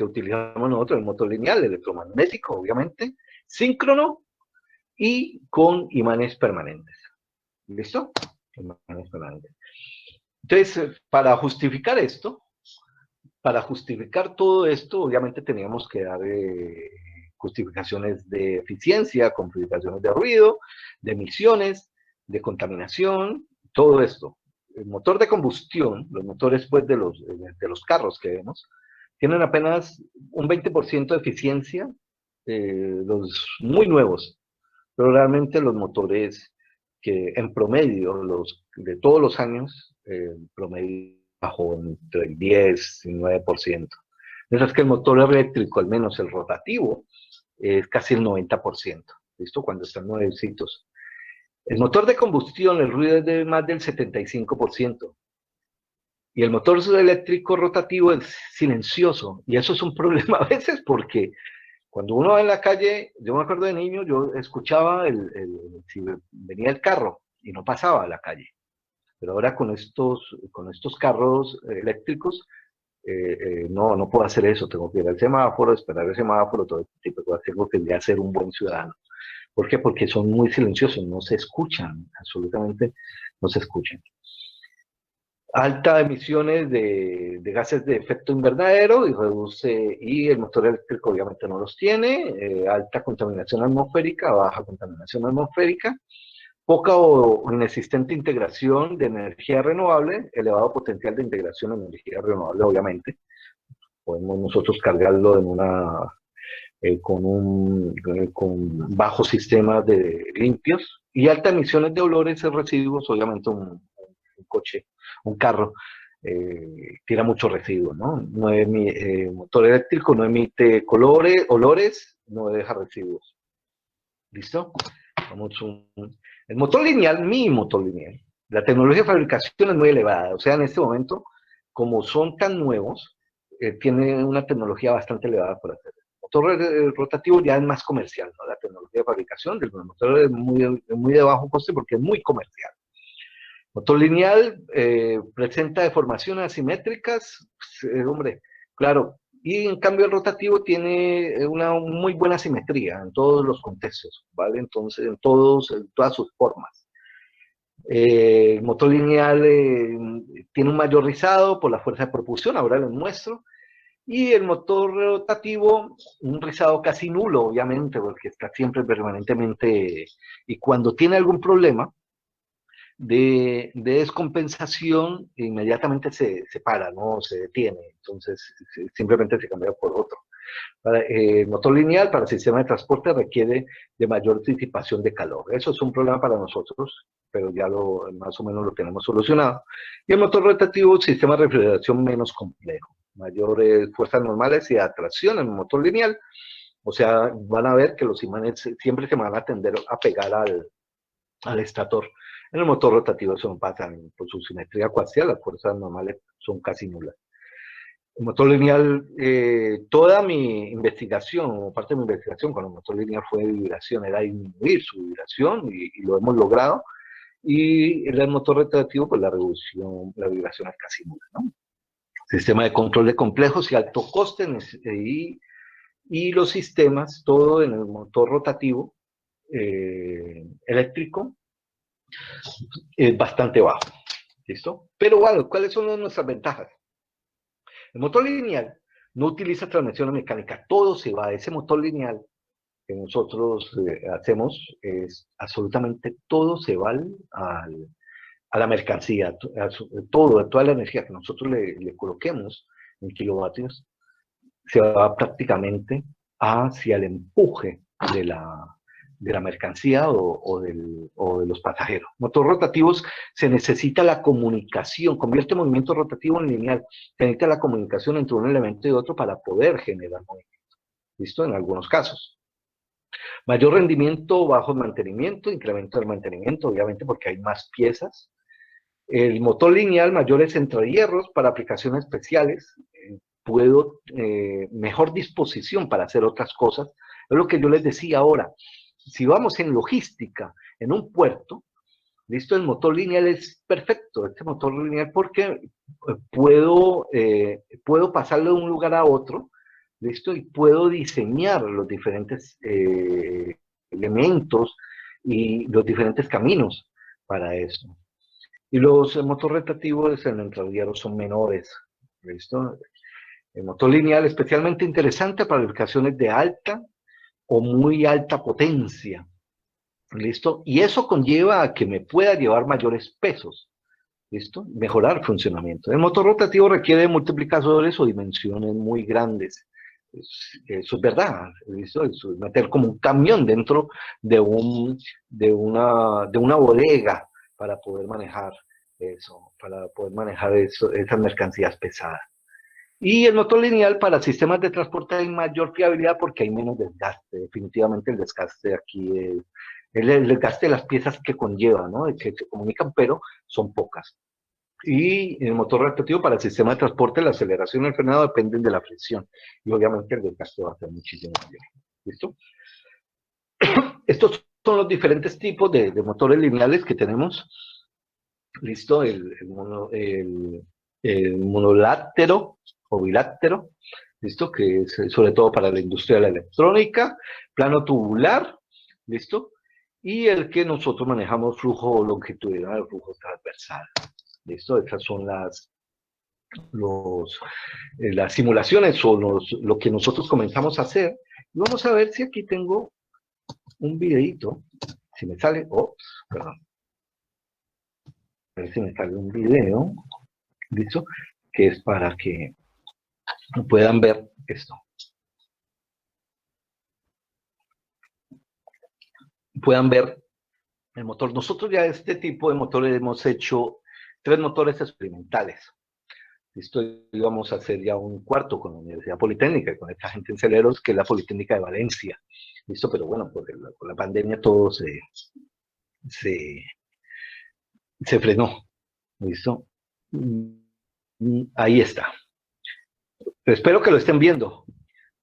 utilizamos nosotros, el motor lineal electromagnético, obviamente, síncrono y con imanes permanentes. ¿Listo? Imanes permanentes. Entonces, para justificar todo esto, obviamente teníamos que dar justificaciones de eficiencia, justificaciones de ruido, de emisiones, de contaminación, todo esto. El motor de combustión, los motores pues, de los carros que vemos, tienen apenas un 20% de eficiencia, los muy nuevos, pero realmente los motores que en promedio, los de todos los años, promedio bajó entre el 10 y 9%. Mientras que el motor eléctrico, al menos el rotativo, es casi el 90%, ¿listo? Cuando están nuevecitos. El motor de combustión, el ruido es de más del 75%. Y el motor eléctrico rotativo es silencioso. Y eso es un problema a veces porque cuando uno va en la calle, yo me acuerdo de niño, yo escuchaba si venía el carro y no pasaba a la calle. Pero ahora con estos carros eléctricos, no puedo hacer eso. Tengo que ir al semáforo, esperar el semáforo, todo este tipo de cosas. Tengo que ya ser un buen ciudadano. ¿Por qué? Porque son muy silenciosos, no se escuchan, absolutamente no se escuchan. Alta emisiones de gases de efecto invernadero y el motor eléctrico obviamente no los tiene. Alta contaminación atmosférica, baja contaminación atmosférica. poca o inexistente integración de energía renovable, elevado potencial de integración de energía renovable, obviamente. Podemos nosotros cargarlo en con bajos sistemas de limpios y altas emisiones de olores y residuos. Obviamente un coche, un carro, tira mucho residuo, ¿no? Motor eléctrico no emite olores, no deja residuos. ¿Listo? El motor lineal, mi motor lineal, la tecnología de fabricación es muy elevada. O sea, en este momento, como son tan nuevos, tiene una tecnología bastante elevada por hacer. El motor rotativo ya es más comercial, ¿no? La tecnología de fabricación del motor es muy de bajo coste porque es muy comercial. Motor lineal presenta deformaciones asimétricas, hombre, claro, y en cambio el rotativo tiene una muy buena simetría en todos los contextos, ¿vale? Entonces, en todas sus formas. El motor lineal tiene un mayor rizado por la fuerza de propulsión, ahora les muestro, y el motor rotativo, un rizado casi nulo, obviamente, porque está siempre permanentemente, y cuando tiene algún problema de descompensación, inmediatamente se para, no se detiene, entonces simplemente se cambia por otro. El motor lineal para el sistema de transporte requiere de mayor disipación de calor. Eso es un problema para nosotros, pero ya más o menos lo tenemos solucionado. Y el motor rotativo, sistema de refrigeración menos complejo, mayores fuerzas normales y atracción en el motor lineal. O sea, van a ver que los imanes siempre se van a tender a pegar al estator. En el motor rotativo eso no pasa, por su simetría coaxial, las fuerzas normales son casi nulas. El motor lineal, toda mi investigación, o parte de mi investigación con el motor lineal fue de vibración, era disminuir su vibración y lo hemos logrado. Y el motor rotativo, pues la vibración es casi nula, ¿no? Sistema de control de complejos y alto coste y los sistemas, todo en el motor rotativo eléctrico, es bastante bajo, ¿listo? Pero bueno, ¿cuáles son nuestras ventajas? El motor lineal no utiliza transmisión mecánica, todo se va, ese motor lineal que nosotros hacemos, es absolutamente todo se va a la mercancía, toda la energía que nosotros le coloquemos en kilovatios, se va prácticamente hacia el empuje de la mercancía o de los pasajeros. Motores rotativos se necesita la comunicación, convierte movimiento rotativo en lineal, se necesita la comunicación entre un elemento y otro para poder generar movimiento. ¿Listo? En algunos casos. Mayor rendimiento, bajo mantenimiento, incremento del mantenimiento, obviamente porque hay más piezas. El motor lineal, mayores entrehierros para aplicaciones especiales, mejor disposición para hacer otras cosas. Es lo que yo les decía ahora. Si vamos en logística, en un puerto, ¿listo? El motor lineal es perfecto, este motor lineal, porque puedo pasarlo de un lugar a otro, ¿listo? Y puedo diseñar los diferentes elementos y los diferentes caminos para eso. Y los motores rotativos en entrehierros son menores, ¿listo? El motor lineal especialmente interesante para aplicaciones de alta o muy alta potencia, ¿listo? Y eso conlleva a que me pueda llevar mayores pesos, ¿listo? Mejorar funcionamiento. El motor rotativo requiere multiplicadores o dimensiones muy grandes. Eso es verdad, ¿listo? Eso es meter como un camión dentro de una bodega para poder manejar eso, esas mercancías pesadas. Y el motor lineal para sistemas de transporte hay mayor fiabilidad porque hay menos desgaste. Definitivamente el desgaste aquí es el desgaste de las piezas que conlleva, ¿no? Que se comunican, pero son pocas. Y el motor rotativo para el sistema de transporte, la aceleración y el frenado dependen de la fricción. Y obviamente el desgaste va a ser muchísimo mayor. ¿Listo? Estos son los diferentes tipos de motores lineales que tenemos. ¿Listo? El monoláctero o biláctero, ¿listo? Que es sobre todo para la industria de la electrónica, plano tubular, ¿listo? Y el que nosotros manejamos flujo longitudinal, flujo transversal, ¿listo? Estas son las simulaciones o lo que nosotros comenzamos a hacer. Y vamos a ver si aquí tengo un videito, si me sale, perdón. A ver si me sale un video, ¿listo? Que es para que puedan ver esto. Puedan ver el motor. Nosotros ya este tipo de motores hemos hecho 3 motores experimentales. Listo, y vamos a hacer ya un cuarto con la Universidad Politécnica, con esta gente en Celeros, que es la Politécnica de Valencia. Listo, pero bueno, por la pandemia todo se frenó. ¿Listo? Ahí está. Espero que lo estén viendo.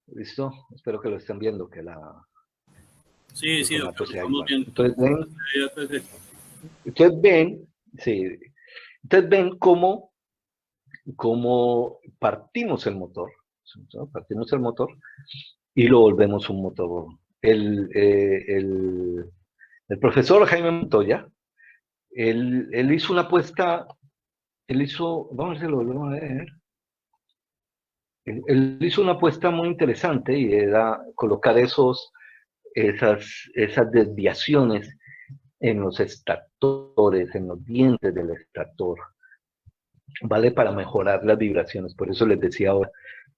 ¿Listo? Espero que lo estén viendo, que la... Sí, sí, doctor, estamos viendo. Ustedes ven, sí, ustedes ven cómo partimos el motor, ¿no? Partimos el motor y lo volvemos un motor. El profesor Jaime Montoya, él hizo una apuesta, vamos a ver si lo volvemos a ver. Él hizo una apuesta muy interesante y era colocar esas desviaciones en los extractores, en los dientes del extractor, ¿vale? Para mejorar las vibraciones. Por eso les decía ahora,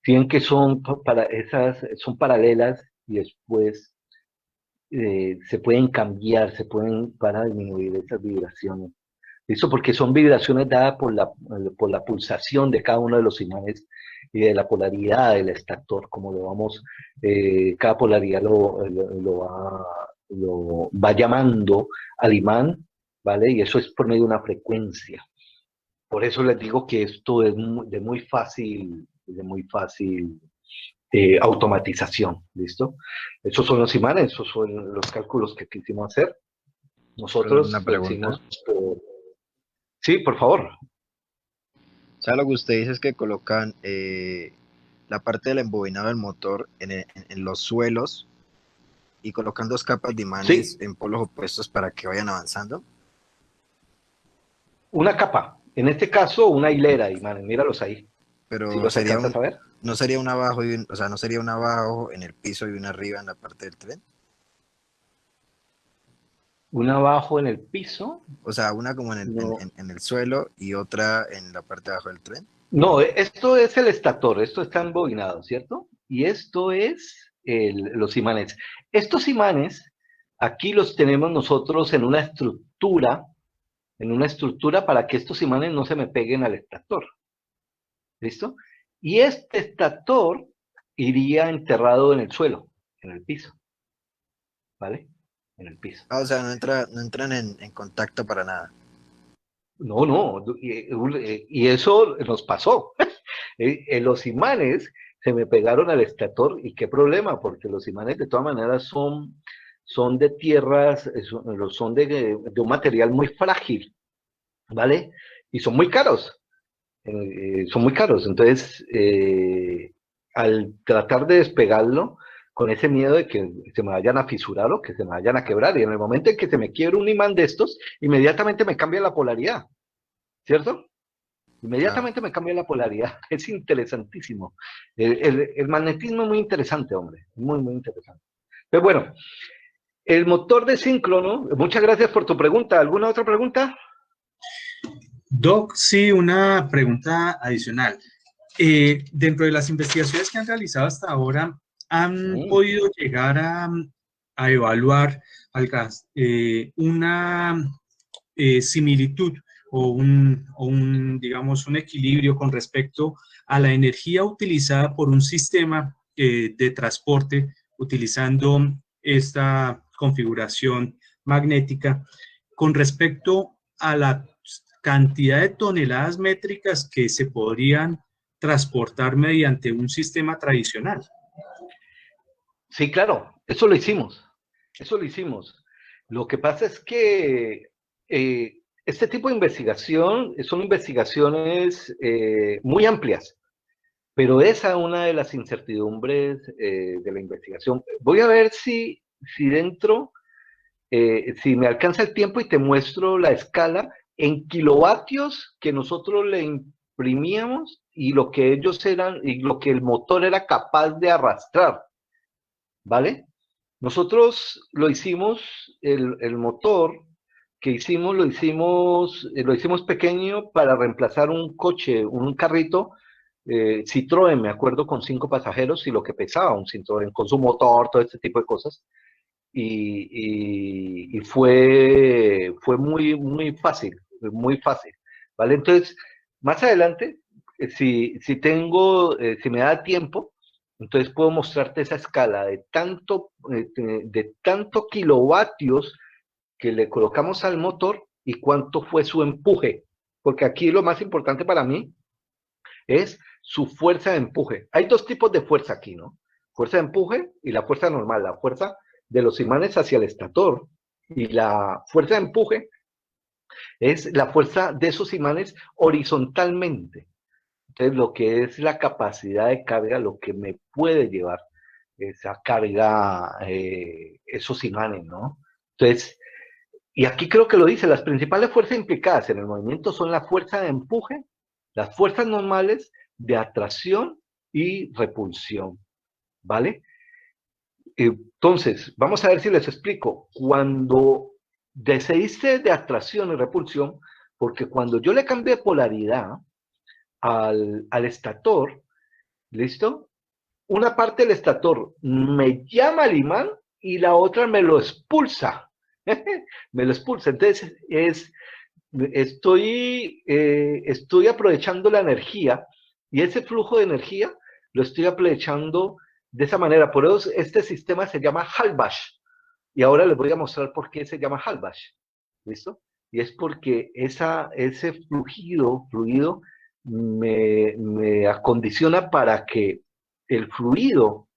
tienen que son paralelas y después se pueden cambiar, para disminuir esas vibraciones. ¿Listo? Porque son vibraciones dadas por la pulsación de cada uno de los imanes y de la polaridad del extractor, como lo vamos, cada polaridad lo va llamando al imán, ¿vale? Y eso es por medio de una frecuencia. Por eso les digo que esto es de muy fácil automatización, ¿listo? Esos son los imanes, esos son los cálculos que quisimos hacer. Nosotros una pregunta. Sí, por favor. O sea, lo que usted dice es que colocan la parte del embobinado del motor en los suelos y colocan 2 capas de imanes en polos opuestos para que vayan avanzando. Una capa, en este caso una hilera de imanes, míralos ahí. Pero ¿Sí sería no sería una abajo no sería una abajo en el piso y una arriba en la parte del tren. Una abajo en el piso. O sea, una como en el suelo y otra en la parte de abajo del tren. No, esto es el extractor, esto está embobinado, ¿cierto? Y esto es los imanes. Estos imanes, aquí los tenemos nosotros en una estructura para que estos imanes no se me peguen al extractor. ¿Listo? Y este extractor iría enterrado en el suelo, en el piso. ¿Vale? En el piso. O sea, no entran en contacto para nada. No, y eso nos pasó. Los imanes se me pegaron al extractor, y qué problema, porque los imanes de todas maneras son de tierras, son de un material muy frágil, ¿vale? Y son muy caros. Entonces, al tratar de despegarlo, con ese miedo de que se me vayan a fisurar o que se me vayan a quebrar, y en el momento en que se me quiebre un imán de estos, inmediatamente me cambia la polaridad, ¿cierto? Inmediatamente me cambia la polaridad. Es interesantísimo. El magnetismo es muy interesante, hombre, muy, muy interesante. Pero bueno, el motor de síncrono, muchas gracias por tu pregunta. ¿Alguna otra pregunta? Doc, sí, una pregunta adicional. Dentro de las investigaciones que han realizado hasta ahora, ¿han podido llegar a evaluar una similitud o digamos, un equilibrio con respecto a la energía utilizada por un sistema de transporte utilizando esta configuración magnética con respecto a la cantidad de toneladas métricas que se podrían transportar mediante un sistema tradicional? Sí, claro, eso lo hicimos. Lo que pasa es que este tipo de investigación son investigaciones muy amplias, pero esa es una de las incertidumbres de la investigación. Voy a ver si dentro, si me alcanza el tiempo y te muestro la escala en kilovatios que nosotros le imprimíamos y lo que ellos eran y lo que el motor era capaz de arrastrar, ¿vale? Nosotros lo hicimos, el motor que hicimos, lo hicimos pequeño para reemplazar un coche, un carrito, Citroën, me acuerdo, con 5 pasajeros y lo que pesaba un Citroën, con su motor, todo este tipo de cosas. Y fue muy fácil, ¿vale? Entonces, más adelante, si me da tiempo, entonces puedo mostrarte esa escala de tanto kilovatios que le colocamos al motor y cuánto fue su empuje, porque aquí lo más importante para mí es su fuerza de empuje. Hay 2 tipos de fuerza aquí, ¿no? Fuerza de empuje y la fuerza normal, la fuerza de los imanes hacia el estator, y la fuerza de empuje es la fuerza de esos imanes horizontalmente. Entonces, lo que es la capacidad de carga, lo que me puede llevar esa carga, esos imanes, ¿no? Entonces, y aquí creo que lo dice, las principales fuerzas implicadas en el movimiento son la fuerza de empuje, las fuerzas normales de atracción y repulsión, ¿vale? Entonces, vamos a ver si les explico. Cuando se dice de atracción y repulsión, porque cuando yo le cambié polaridad al estator, ¿listo? Una parte del estator me llama al imán y la otra me lo expulsa. Me lo expulsa. Entonces, estoy aprovechando la energía, y ese flujo de energía lo estoy aprovechando de esa manera. Por eso este sistema se llama Hall-Bosch. Y ahora les voy a mostrar por qué se llama Hall-Bosch. ¿Listo? Y es porque ese fluido me acondiciona para que el fluido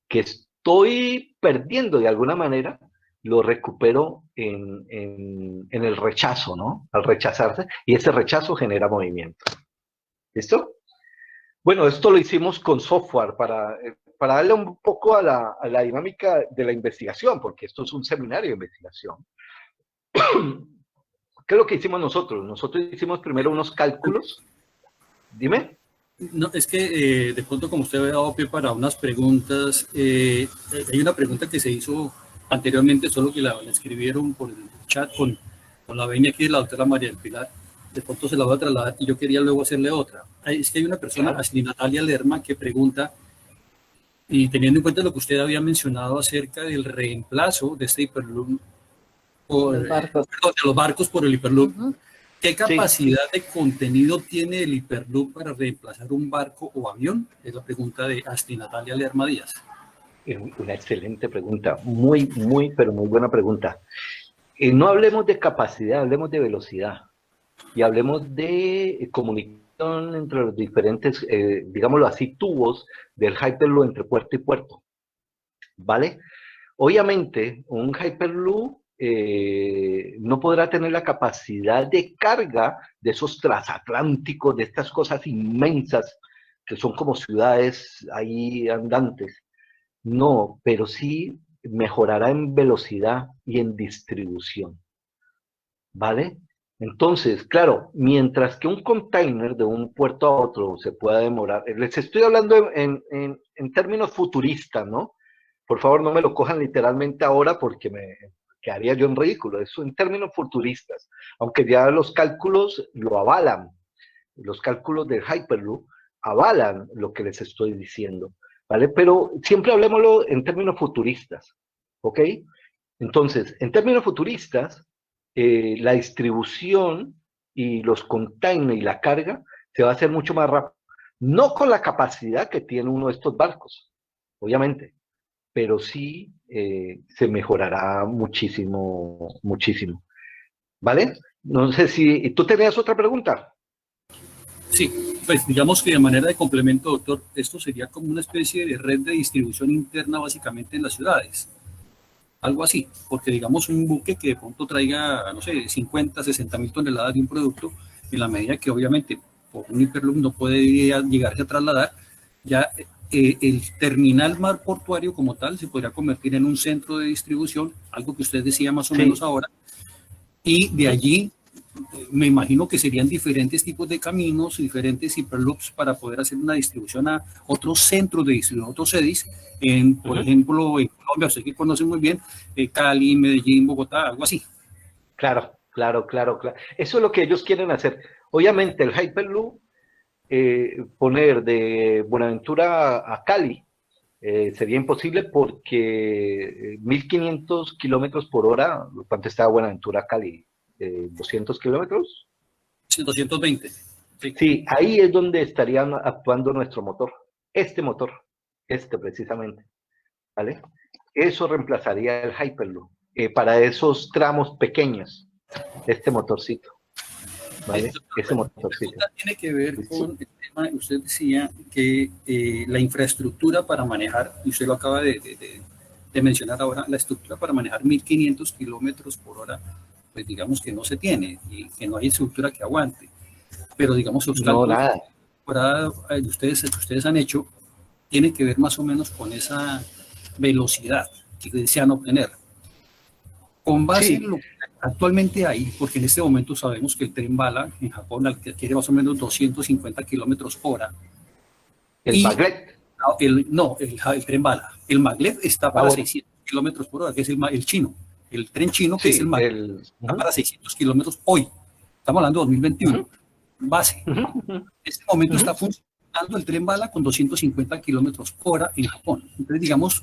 que estoy perdiendo de alguna manera lo recupero en el rechazo, ¿no? Al rechazarse, y ese rechazo genera movimiento. ¿Listo? Bueno, esto lo hicimos con software para darle un poco a la dinámica de la investigación, porque esto es un seminario de investigación. ¿Qué es lo que hicimos nosotros? Nosotros hicimos primero unos cálculos. Dime. No, es que de pronto, como usted había dado pie para unas preguntas, hay una pregunta que se hizo anteriormente, solo que la escribieron por el chat con la venia aquí de la doctora María del Pilar. De pronto se la voy a trasladar y yo quería luego hacerle otra. Es que hay una persona, así Natalia Lerma, que pregunta, y teniendo en cuenta lo que usted había mencionado acerca del reemplazo de este Hyperloop, de los barcos por el Hyperloop, ¿qué capacidad de contenido tiene el Hyperloop para reemplazar un barco o avión? Es la pregunta de Astrid Natalia Lerma Díaz. Una excelente pregunta, pero muy buena pregunta. No hablemos de capacidad, hablemos de velocidad. Y hablemos de comunicación entre los diferentes, digámoslo así, tubos del Hyperloop entre puerto y puerto, ¿vale? Obviamente, un Hyperloop no podrá tener la capacidad de carga de esos transatlánticos, de estas cosas inmensas, que son como ciudades ahí andantes. No, pero sí mejorará en velocidad y en distribución, ¿vale? Entonces, claro, mientras que un container de un puerto a otro se pueda demorar, les estoy hablando en términos futuristas, ¿no? Por favor, no me lo cojan literalmente ahora porque me quedaría yo en ridículo. Eso en términos futuristas, aunque ya los cálculos lo avalan, los cálculos del Hyperloop avalan lo que les estoy diciendo, ¿vale? Pero siempre hablemoslo en términos futuristas, ¿ok? Entonces, en términos futuristas, la distribución y los containers y la carga se va a hacer mucho más rápido. No con la capacidad que tiene uno de estos barcos, obviamente, pero sí se mejorará muchísimo, muchísimo. ¿Vale? No sé si... ¿Tú tenías otra pregunta? Sí, pues digamos que de manera de complemento, doctor, esto sería como una especie de red de distribución interna básicamente en las ciudades. Algo así, porque digamos un buque que de pronto traiga, no sé, 50, 60 mil toneladas de un producto, en la medida que obviamente por un Hyperloop no puede llegarse a trasladar, ya el terminal mar portuario como tal se podría convertir en un centro de distribución, algo que usted decía más o menos ahora, y de allí me imagino que serían diferentes tipos de caminos, diferentes Hyperloops para poder hacer una distribución a otros centros de distribución, otros CEDIs, por ejemplo, en Colombia, usted que conoce muy bien, Cali, Medellín, Bogotá, algo así. Claro, claro, claro, claro. Eso es lo que ellos quieren hacer. Obviamente el Hyperloop, poner de Buenaventura a Cali, sería imposible porque 1500 kilómetros por hora, ¿cuánto está Buenaventura a Cali? ¿200 kilómetros? 220. Sí. Sí, ahí es donde estaría actuando nuestro motor, este precisamente, ¿vale? Eso reemplazaría el Hyperloop, para esos tramos pequeños, este motorcito, ¿vale? Ese motorcito. Tiene que ver con el tema, usted decía que la infraestructura para manejar, y usted lo acaba de mencionar ahora, la estructura para manejar 1500 kilómetros por hora, pues digamos que no se tiene, y que no hay estructura que aguante. Pero digamos, los cálculos que ustedes han hecho tiene que ver más o menos con esa velocidad que desean obtener. Con base en lo que actualmente hay, porque en este momento sabemos que el tren bala en Japón adquiere más o menos 250 kilómetros hora. ¿El maglev? No, el tren bala. El maglev está para 600 kilómetros por hora, que es el chino. El tren chino, que es el maglev, está para 600 kilómetros hoy. Estamos hablando de 2021. Base. En este momento está funcionando el tren bala con 250 kilómetros hora en Japón. Entonces, digamos,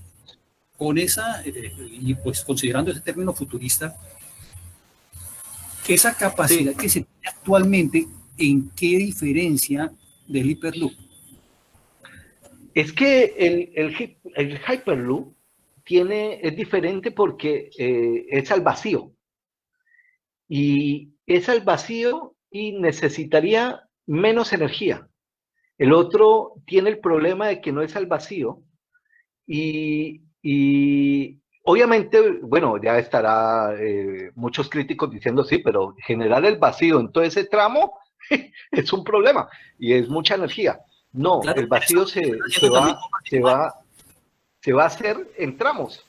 con esa, y pues considerando ese término futurista, esa capacidad que se tiene actualmente, ¿en qué diferencia del Hyperloop? Es que el Hyperloop es diferente porque es al vacío. Y es al vacío y necesitaría menos energía. El otro tiene el problema de que no es al vacío y obviamente, bueno, ya estará muchos críticos diciendo sí, pero generar el vacío en todo ese tramo es un problema y es mucha energía. No, claro, el vacío se va a hacer en tramos.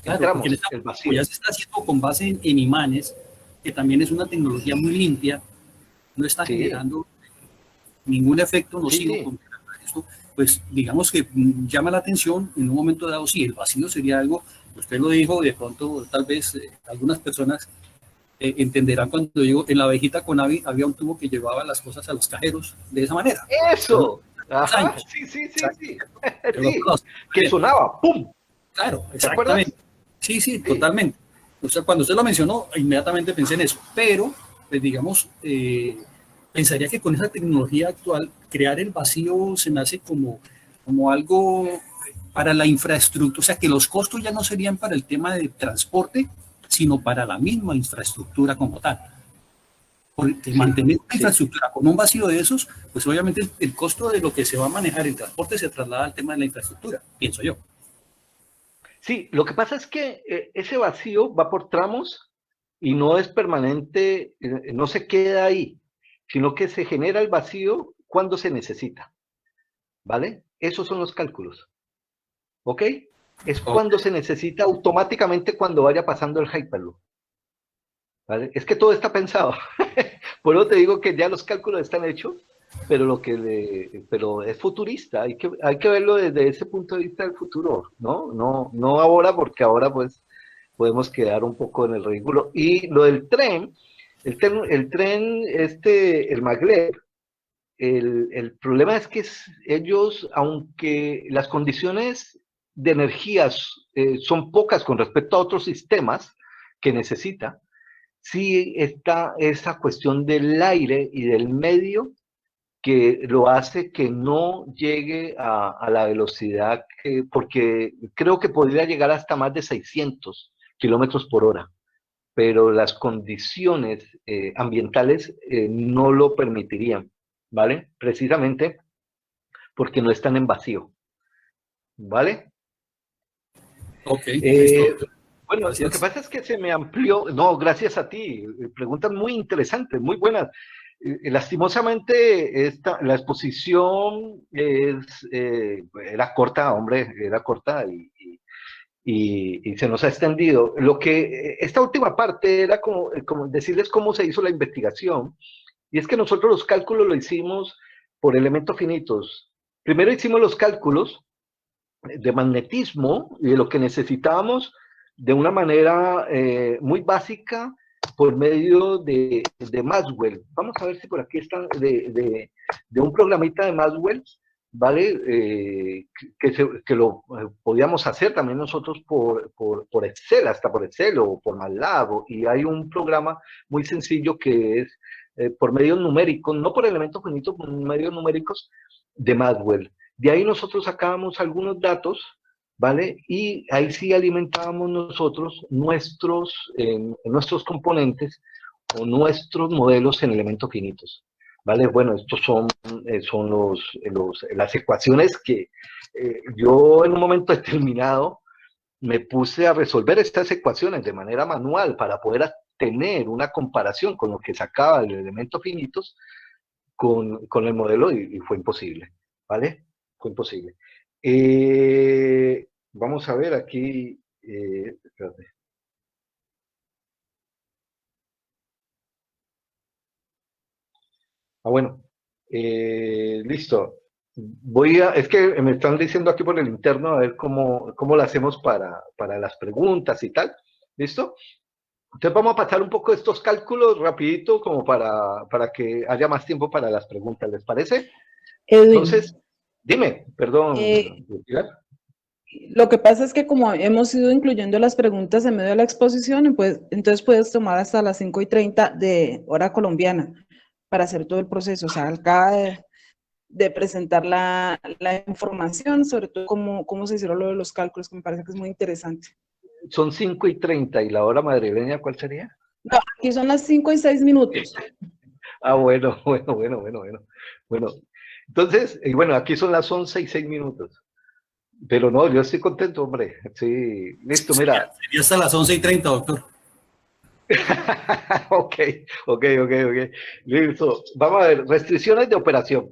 Claro, en tramos, el vacío. Ya se está haciendo con base en imanes, que también es una tecnología muy limpia, no está generando ningún efecto nocivo. Esto, pues digamos que llama la atención en un momento dado. Sí, el vacío sería algo, usted lo dijo, de pronto tal vez algunas personas entenderán cuando digo, en la abejita Conavi había un tubo que llevaba las cosas a los cajeros de esa manera. ¡Eso! Ajá, sí. Que sonaba, ¡pum! Claro, exactamente. Sí, totalmente. O sea, cuando usted lo mencionó, inmediatamente pensé en eso. Pero, pues, digamos, pensaría que con esa tecnología actual, crear el vacío se me hace como algo para la infraestructura. O sea, que los costos ya no serían para el tema de transporte, sino para la misma infraestructura como tal. Porque mantener una infraestructura con un vacío de esos, pues obviamente el costo de lo que se va a manejar en transporte se traslada al tema de la infraestructura, pienso yo. Sí, lo que pasa es que ese vacío va por tramos y no es permanente, no se queda ahí, sino que se genera el vacío cuando se necesita, ¿vale? Esos son los cálculos, ¿ok? Es cuando se necesita automáticamente cuando vaya pasando el Hyperloop, ¿vale? Es que todo está pensado, por eso te digo que ya los cálculos están hechos, pero pero es futurista, hay que verlo desde ese punto de vista del futuro, no ahora, porque ahora pues podemos quedar un poco en el ridículo. Y lo del tren, el maglev, el problema es que ellos, aunque las condiciones de energías son pocas con respecto a otros sistemas que necesita, sí está esa cuestión del aire y del medio que lo hace que no llegue a la velocidad porque creo que podría llegar hasta más de 600 kilómetros por hora, pero las condiciones ambientales no lo permitirían, ¿vale? Precisamente porque no están en vacío, ¿vale? Ok. Bueno, gracias. Lo que pasa es que se me amplió, no, gracias a ti, preguntas muy interesantes, muy buenas. Lastimosamente la exposición era corta, hombre, era corta y se nos ha extendido. Esta última parte era como decirles cómo se hizo la investigación, y es que nosotros los cálculos lo hicimos por elementos finitos. Primero hicimos los cálculos de magnetismo y de lo que necesitábamos de una manera muy básica por medio de Maxwell. Vamos a ver si por aquí está de un programita de Maxwell, ¿vale? Que lo podíamos hacer también nosotros por Excel, hasta por Excel o por MATLAB, y hay un programa muy sencillo que es por medios numéricos, no por elementos finitos, por medios numéricos de Maxwell. De ahí nosotros sacábamos algunos datos, ¿vale? Y ahí sí alimentábamos nosotros nuestros componentes o nuestros modelos en elementos finitos, ¿vale? Bueno, estos son las ecuaciones que yo en un momento determinado me puse a resolver estas ecuaciones de manera manual para poder tener una comparación con lo que sacaba de elementos finitos con el modelo y fue imposible, ¿vale? Fue imposible. Vamos a ver aquí. Espérate. Bueno, listo. Es que me están diciendo aquí por el interno a ver cómo lo hacemos para las preguntas y tal. ¿Listo? Entonces vamos a pasar un poco estos cálculos rapidito como para que haya más tiempo para las preguntas, ¿les parece? Edwin, entonces, dime, perdón. Lo que pasa es que como hemos ido incluyendo las preguntas en medio de la exposición, pues, entonces puedes tomar hasta las 5:30 de hora colombiana para hacer todo el proceso. O sea, acaba de presentar la información, sobre todo cómo se hicieron lo de los cálculos, que me parece que es muy interesante. Son 5:30, ¿y la hora madrileña cuál sería? No, aquí son las 5:06. Bueno. Bueno, entonces, bueno, aquí son las 11:06. Pero no, yo estoy contento, hombre. Sí, listo, mira. Sería hasta las 11:30, doctor. Ok. Listo. Vamos a ver, restricciones de operación.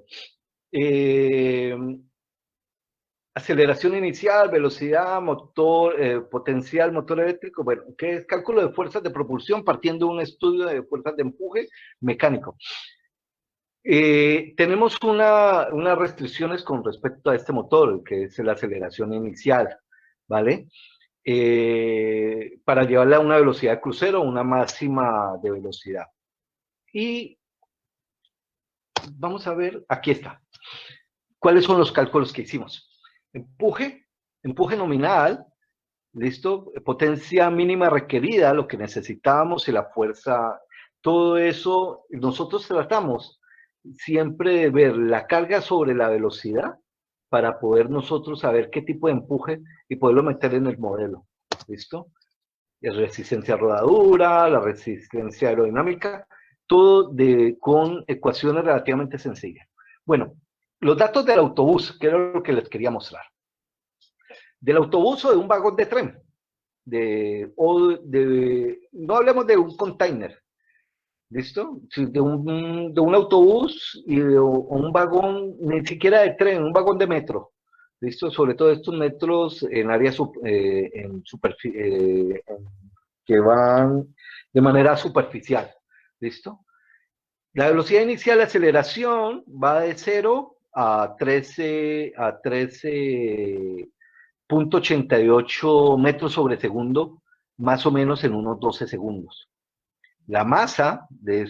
Aceleración inicial, velocidad, motor, potencial, motor eléctrico. Bueno, ¿qué es? Cálculo de fuerzas de propulsión partiendo de un estudio de fuerzas de empuje mecánico. Tenemos unas restricciones con respecto a este motor, que es la aceleración inicial, ¿vale? Para llevarla a una velocidad de crucero, una máxima de velocidad. Y vamos a ver, aquí está. ¿Cuáles son los cálculos que hicimos? Empuje nominal, ¿listo? Potencia mínima requerida, lo que necesitábamos y la fuerza, todo eso, nosotros tratamos siempre de ver la carga sobre la velocidad para poder nosotros saber qué tipo de empuje y poderlo meter en el modelo, ¿listo? La resistencia a rodadura, la resistencia aerodinámica, todo con ecuaciones relativamente sencillas. Bueno, los datos del autobús, que era lo que les quería mostrar. Del autobús o de un vagón de tren, no hablemos de un container, ¿listo? De un autobús o un vagón, ni siquiera de tren, un vagón de metro, ¿listo? Sobre todo estos metros en áreas que van de manera superficial, ¿listo? La velocidad inicial de aceleración va de 0 a 13.88 metros sobre segundo, más o menos en unos 12 segundos. La masa de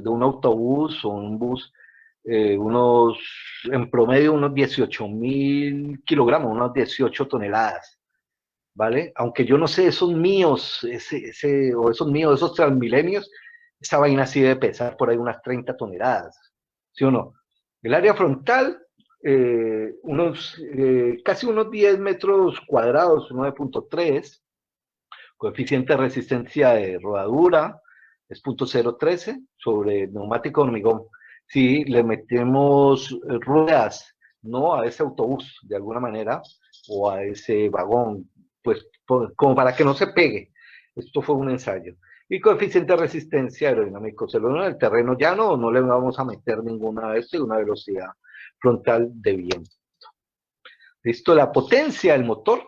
un autobús o un bus, en promedio unos 18.000 kilogramos, unos 18 toneladas, ¿vale? Aunque yo no sé, esos Transmilenios, esa vaina sí debe pesar por ahí unas 30 toneladas, ¿sí o no? El área frontal, casi unos 10 metros cuadrados, 9.3, coeficiente de resistencia de rodadura es 0.013 sobre neumático hormigón. Si le metemos ruedas, ¿no? A ese autobús, de alguna manera, o a ese vagón, pues como para que no se pegue. Esto fue un ensayo. Y coeficiente de resistencia aerodinámico. Se lo en el terreno llano, no le vamos a meter ninguna de esto y una velocidad frontal de viento. ¿Listo? La potencia del motor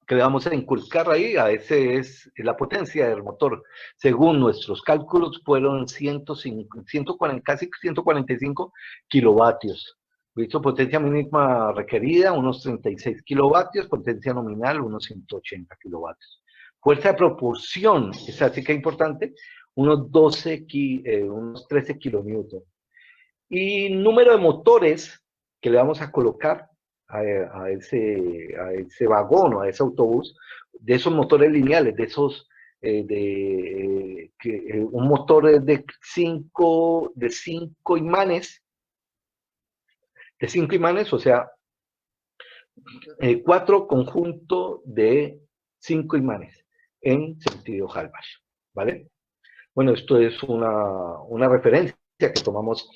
que le vamos a inculcar ahí, a ese es la potencia del motor. Según nuestros cálculos, fueron casi 145 kilovatios, ¿Listo? Potencia mínima requerida, unos 36 kilovatios, potencia nominal, unos 180 kilovatios. Fuerza de propulsión, esa sí que es importante, unos 13 kilonewton. Y número de motores que le vamos a colocar a ese vagón o a ese autobús, de esos motores lineales, de esos, un motor de 5 imanes, o sea, 4 conjuntos de 5 imanes en sentido Halbach, ¿vale? Bueno, esto es una referencia que tomamos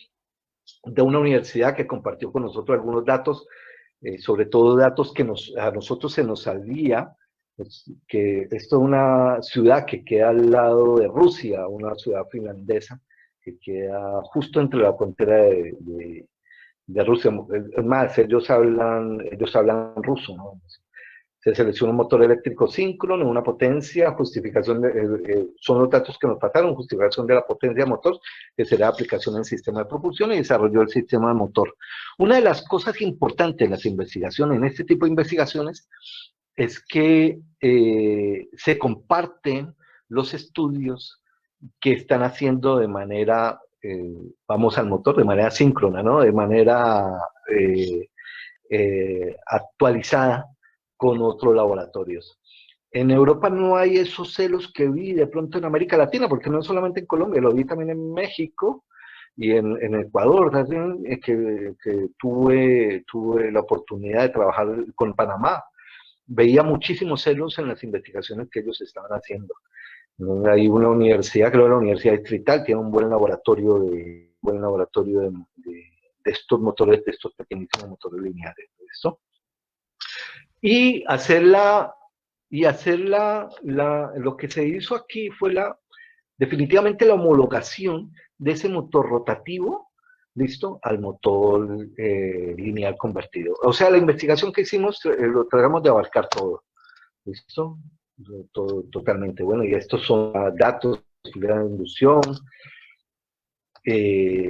de una universidad que compartió con nosotros algunos datos, sobre todo datos que a nosotros se nos salía, pues, que esto es una ciudad que queda al lado de Rusia, una ciudad finlandesa, que queda justo entre la frontera de Rusia. Es más, ellos hablan ruso, ¿no? Se selecciona un motor eléctrico síncrono, una potencia, justificación, son los datos que nos pasaron, justificación de la potencia del motor, que será aplicación en sistema de propulsión y desarrollo del sistema de motor. Una de las cosas importantes en las investigaciones, en este tipo de investigaciones, es que se comparten los estudios que están haciendo de manera, vamos al motor, de manera síncrona, ¿no? De manera actualizada con otros laboratorios. En Europa no hay esos celos que vi de pronto en América Latina, porque no solamente en Colombia, lo vi también en México y en Ecuador, también, que tuve la oportunidad de trabajar con Panamá. Veía muchísimos celos en las investigaciones que ellos estaban haciendo. Hay una universidad, creo que la Universidad Distrital, tiene un buen laboratorio de estos motores, de estos pequeñísimos motores lineales. ¿Esto? Y lo que se hizo aquí fue definitivamente la homologación de ese motor rotativo, ¿listo? Al motor lineal convertido. O sea, la investigación que hicimos lo tratamos de abarcar todo, ¿listo? Todo, totalmente. Bueno, y estos son datos de la inducción,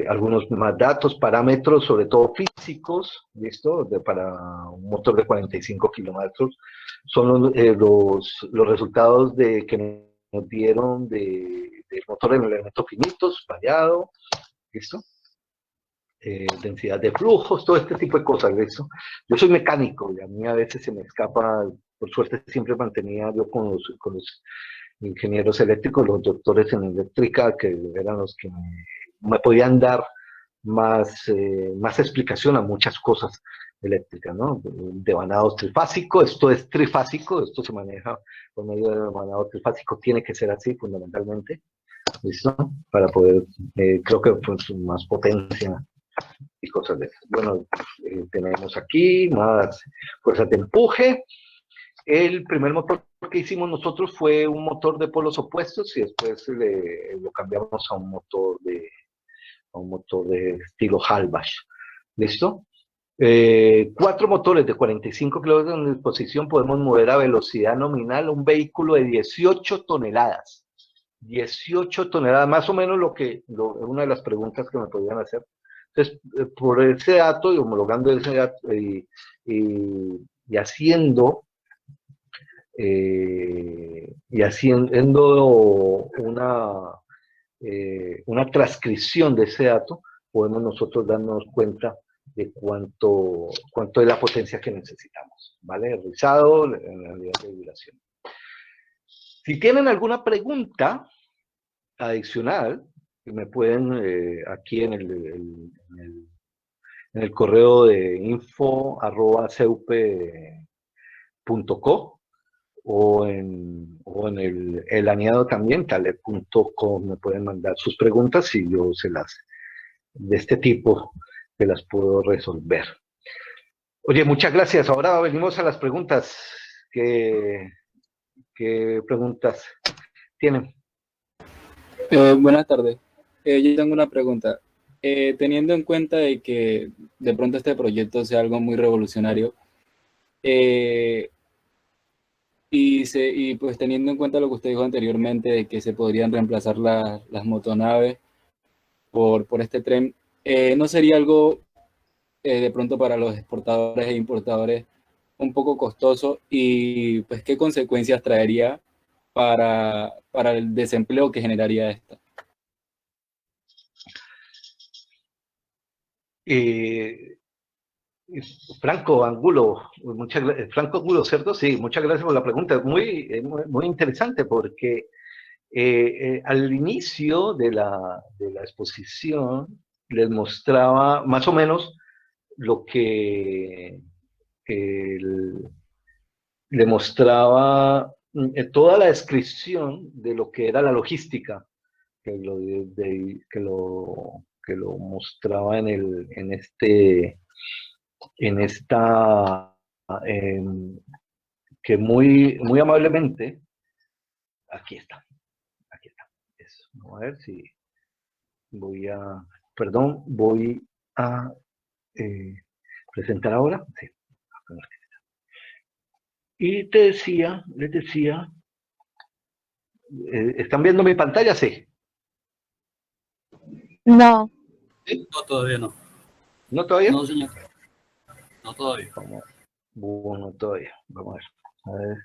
algunos más datos, parámetros, sobre todo físicos, ¿listo? Para un motor de 45 kilómetros, son los resultados que nos dieron del motor en elementos finitos, variado, ¿listo? Densidad de flujos, todo este tipo de cosas, ¿listo? Yo soy mecánico y a mí a veces se me escapa, por suerte siempre mantenía yo con los ingenieros eléctricos, los doctores en eléctrica, que eran los que me podían dar más explicación a muchas cosas eléctricas, ¿no? Devanado trifásico, esto es trifásico, esto se maneja por medio de devanado trifásico, tiene que ser así fundamentalmente, ¿listo? Para poder, creo que pues, más potencia y cosas de eso. Bueno, tenemos aquí más fuerzas de empuje. El primer motor que hicimos nosotros fue un motor de polos opuestos y después lo cambiamos a un motor de estilo Halbach. ¿Listo? 4 motores de 45 kilómetros en disposición, podemos mover a velocidad nominal un vehículo de 18 toneladas. 18 toneladas, más o menos una de las preguntas que me podían hacer. Entonces, por ese dato y homologando ese dato y haciendo una transcripción de ese dato, podemos nosotros darnos cuenta de cuánto es la potencia que necesitamos, ¿vale? Rizado, en la unidad de vibración. Si tienen alguna pregunta adicional, me pueden aquí en el correo de info@cup.co o en el añado también, taleb.com, me pueden mandar sus preguntas y yo de este tipo, se las puedo resolver. Oye, muchas gracias. Ahora venimos a las preguntas. ¿Qué preguntas tienen? Buenas tardes. Yo tengo una pregunta. Teniendo en cuenta de que de pronto este proyecto sea algo muy revolucionario, y pues teniendo en cuenta lo que usted dijo anteriormente de que se podrían reemplazar las motonaves por este tren, ¿no sería algo de pronto para los exportadores e importadores un poco costoso y pues qué consecuencias traería para el desempleo que generaría esto. Franco Angulo, Franco Angulo, ¿cierto? Sí, muchas gracias por la pregunta. Es muy interesante porque al inicio de la exposición les mostraba más o menos lo que le mostraba toda la descripción de lo que era la logística, que lo mostraba en esta, que muy amablemente, aquí está. Eso. Vamos a ver si voy a presentar ahora. Sí. Y les decía, ¿están viendo mi pantalla? Sí. No. ¿Sí? No, todavía no. ¿No todavía? No, señor. No todavía. Bueno, todavía. Vamos a ver.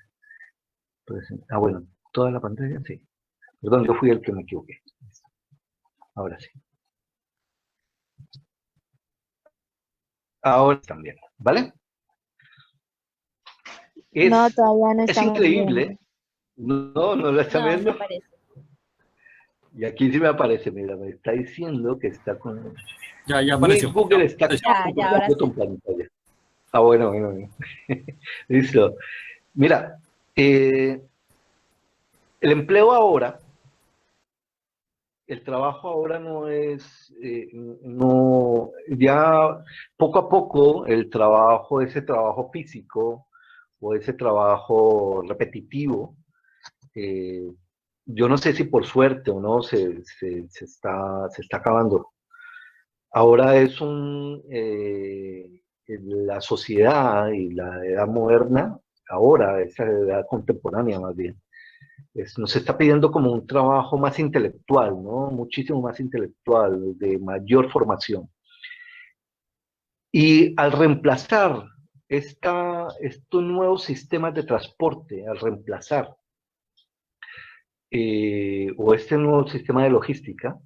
Bueno, toda la pantalla, sí. Perdón, yo fui el que me equivoqué. Ahora sí. Ahora también, ¿vale? No, todavía no es estamos increíble. viendo. No lo están No, viendo. no aparece. Y aquí sí me aparece, mira, me está diciendo que está con... Ya apareció. Google está Ya, ahora sí. con pantalla. Bueno. Listo. Mira, el empleo ahora, el trabajo ahora no es, ya poco a poco el trabajo, ese trabajo físico o ese trabajo repetitivo, yo no sé si por suerte o no se está acabando. Ahora es la sociedad y la edad moderna, ahora, esa edad contemporánea más bien, nos está pidiendo como un trabajo más intelectual, ¿no? Muchísimo más intelectual, de mayor formación. Y al reemplazar estos nuevos sistemas de transporte, al reemplazar, o este nuevo sistema de logística,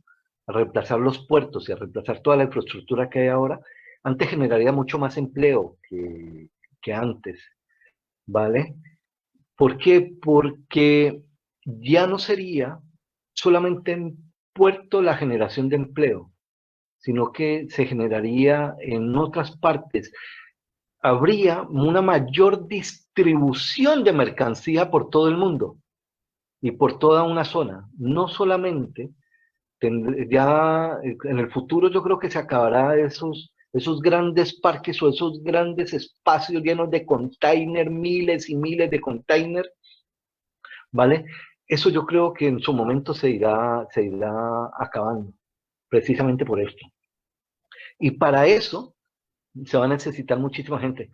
a reemplazar los puertos y a reemplazar toda la infraestructura que hay ahora, antes generaría mucho más empleo que antes, ¿vale? ¿Por qué? Porque ya no sería solamente en puerto la generación de empleo, sino que se generaría en otras partes. Habría una mayor distribución de mercancía por todo el mundo y por toda una zona, no solamente ya en el futuro yo creo que se acabará esos grandes parques o esos grandes espacios llenos de container, miles y miles de container, ¿vale? Eso yo creo que en su momento se irá acabando, precisamente por esto. Y para eso se va a necesitar muchísima gente.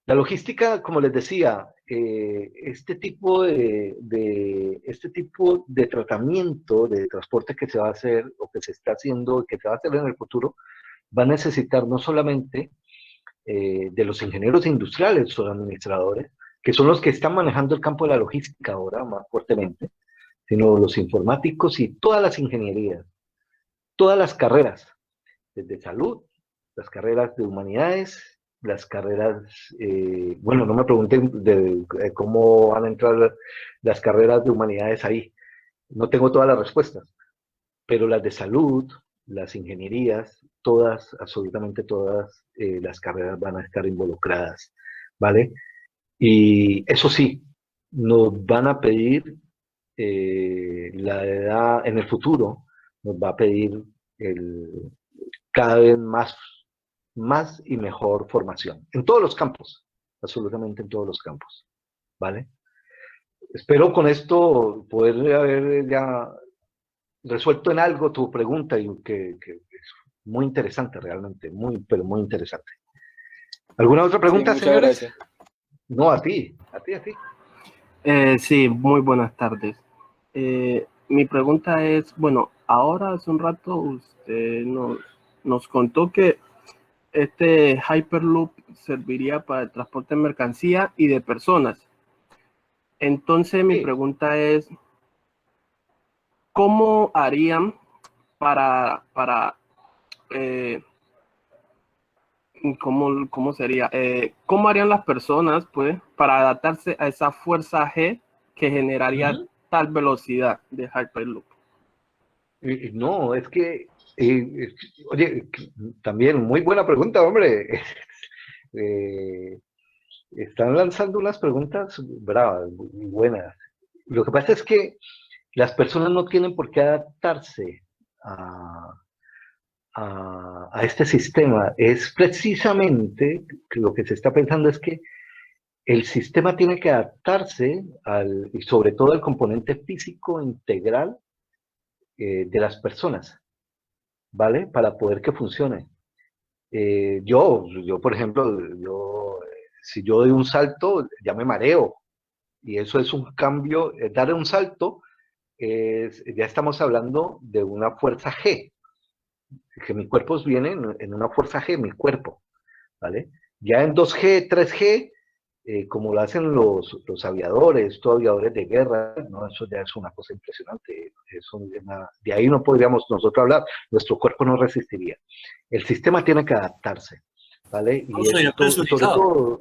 La logística, como les decía, este tipo de tratamiento de transporte que se va a hacer o que se está haciendo, que se va a hacer en el futuro, va a necesitar no solamente de los ingenieros industriales o administradores, que son los que están manejando el campo de la logística ahora más fuertemente, sino los informáticos y todas las ingenierías, todas las carreras, desde salud, las carreras de humanidades, las carreras, bueno, no me pregunten de cómo van a entrar las carreras de humanidades ahí, no tengo todas las respuestas, pero las de salud, las ingenierías, todas, absolutamente todas las carreras van a estar involucradas, ¿vale? Y eso sí, nos van a pedir la edad, en el futuro, nos va a pedir cada vez más y mejor formación, en todos los campos, absolutamente en todos los campos, ¿vale? Espero con esto poder haber ya resuelto en algo tu pregunta y que es muy interesante realmente, pero muy interesante. ¿Alguna otra pregunta, sí, señores? Gracias. No, a ti. Sí, muy buenas tardes. Mi pregunta es, bueno, ahora hace un rato usted nos contó que este Hyperloop serviría para el transporte de mercancía y de personas. Entonces mi pregunta es, ¿cómo harían ¿cómo sería? ¿Cómo harían las personas, pues, para adaptarse a esa fuerza G que generaría tal velocidad de Hyperloop? No, es que, oye, también muy buena pregunta, hombre. Están lanzando unas preguntas bravas, muy buenas. Lo que pasa es que las personas no tienen por qué adaptarse a este sistema. Es precisamente lo que se está pensando es que el sistema tiene que adaptarse y sobre todo al componente físico integral de las personas, ¿vale? Para poder que funcione. Yo, por ejemplo, si yo doy un salto, ya me mareo. Y eso es un cambio, dar un salto, ya estamos hablando de una fuerza G, que mi cuerpo viene en una fuerza G, mi cuerpo, ¿vale? Ya en 2G, 3G, como lo hacen los aviadores, todos aviadores de guerra, ¿no? Eso ya es una cosa impresionante. De ahí no podríamos nosotros hablar, nuestro cuerpo no resistiría. El sistema tiene que adaptarse, ¿vale? Y sobre todo,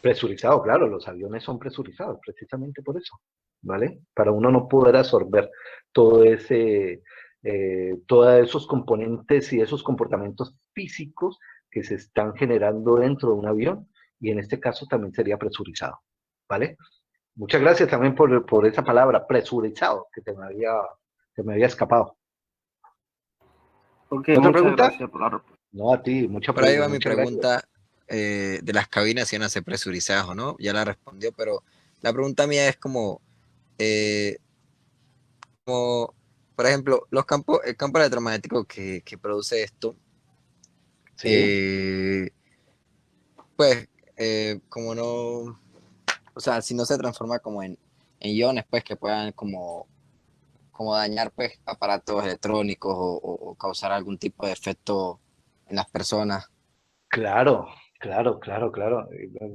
presurizado, claro, los aviones son presurizados, precisamente por eso, ¿vale? Para uno no poder absorber todo todos esos componentes y esos comportamientos físicos que se están generando dentro de un avión, y en este caso también sería presurizado, ¿vale? Muchas gracias también por esa palabra, presurizado, que me había escapado. Okay, ¿Otra pregunta? Por no, a ti, Por ahí va mi pregunta de las cabinas si van a ser presurizadas o no, ya la respondió, pero la pregunta mía es como, por ejemplo, el campo electromagnético que produce esto, ¿Sí? Pues, como no, o sea, si no se transforma como en iones, pues, que puedan como dañar, pues, aparatos electrónicos o causar algún tipo de efecto en las personas. Claro.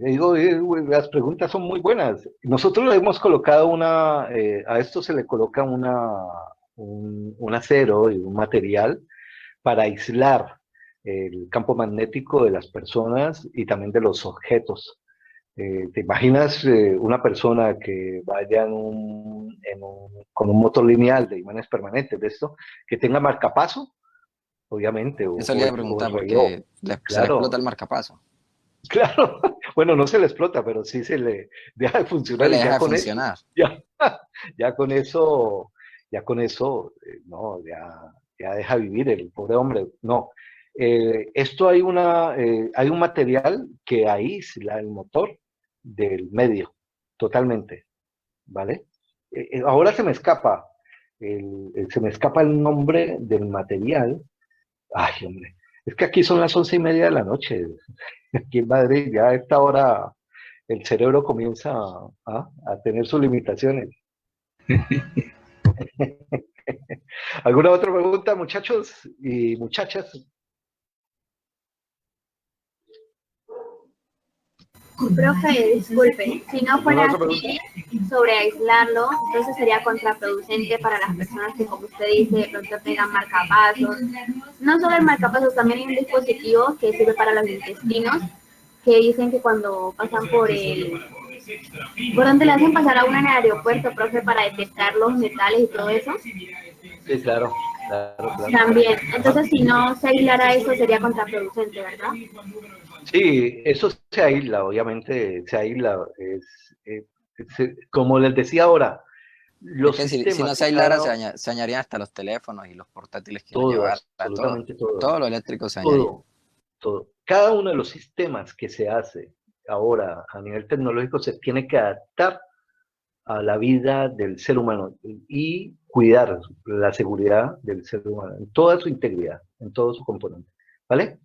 Digo, las preguntas son muy buenas. Nosotros le hemos colocado a esto se le coloca un acero y un material para aislar el campo magnético de las personas y también de los objetos. ¿Te imaginas una persona que vaya con un motor lineal de imanes permanentes de esto, que tenga marcapaso? Obviamente, Eso le iba a preguntar porque se le explota el marcapaso. Claro, bueno, no se le explota, pero sí se le deja de funcionar. Le Y deja ya de con funcionar. ya con eso, no, ya deja vivir el pobre hombre. No, esto hay un material que aísla el motor del medio, totalmente, ¿vale? Ahora se me escapa el nombre del material. Ay, hombre, es que aquí son las 11:30 de la noche. Aquí en Madrid ya a esta hora el cerebro comienza a tener sus limitaciones. ¿Alguna otra pregunta, muchachos y muchachas? Profe, disculpe, si no fuera así sobre aislarlo, entonces sería contraproducente para las personas que, como usted dice, de pronto tengan marcapasos. No solo el marcapasos, también hay un dispositivo que sirve para los intestinos, que dicen que cuando pasan por donde le hacen pasar a uno en el aeropuerto, profe, para detectar los metales y todo eso. Sí, claro. También, entonces si no se aislara eso sería contraproducente, ¿verdad? Sí, eso se aísla, obviamente se aísla. Como les decía ahora, los sistemas... Si no se aislara, se dañarían hasta los teléfonos y los portátiles que todo, llevar. Absolutamente todo. Todo lo eléctrico se dañaría. Todo. Cada uno de los sistemas que se hace ahora a nivel tecnológico se tiene que adaptar a la vida del ser humano y cuidar la seguridad del ser humano en toda su integridad, en todo su componente. ¿Vale?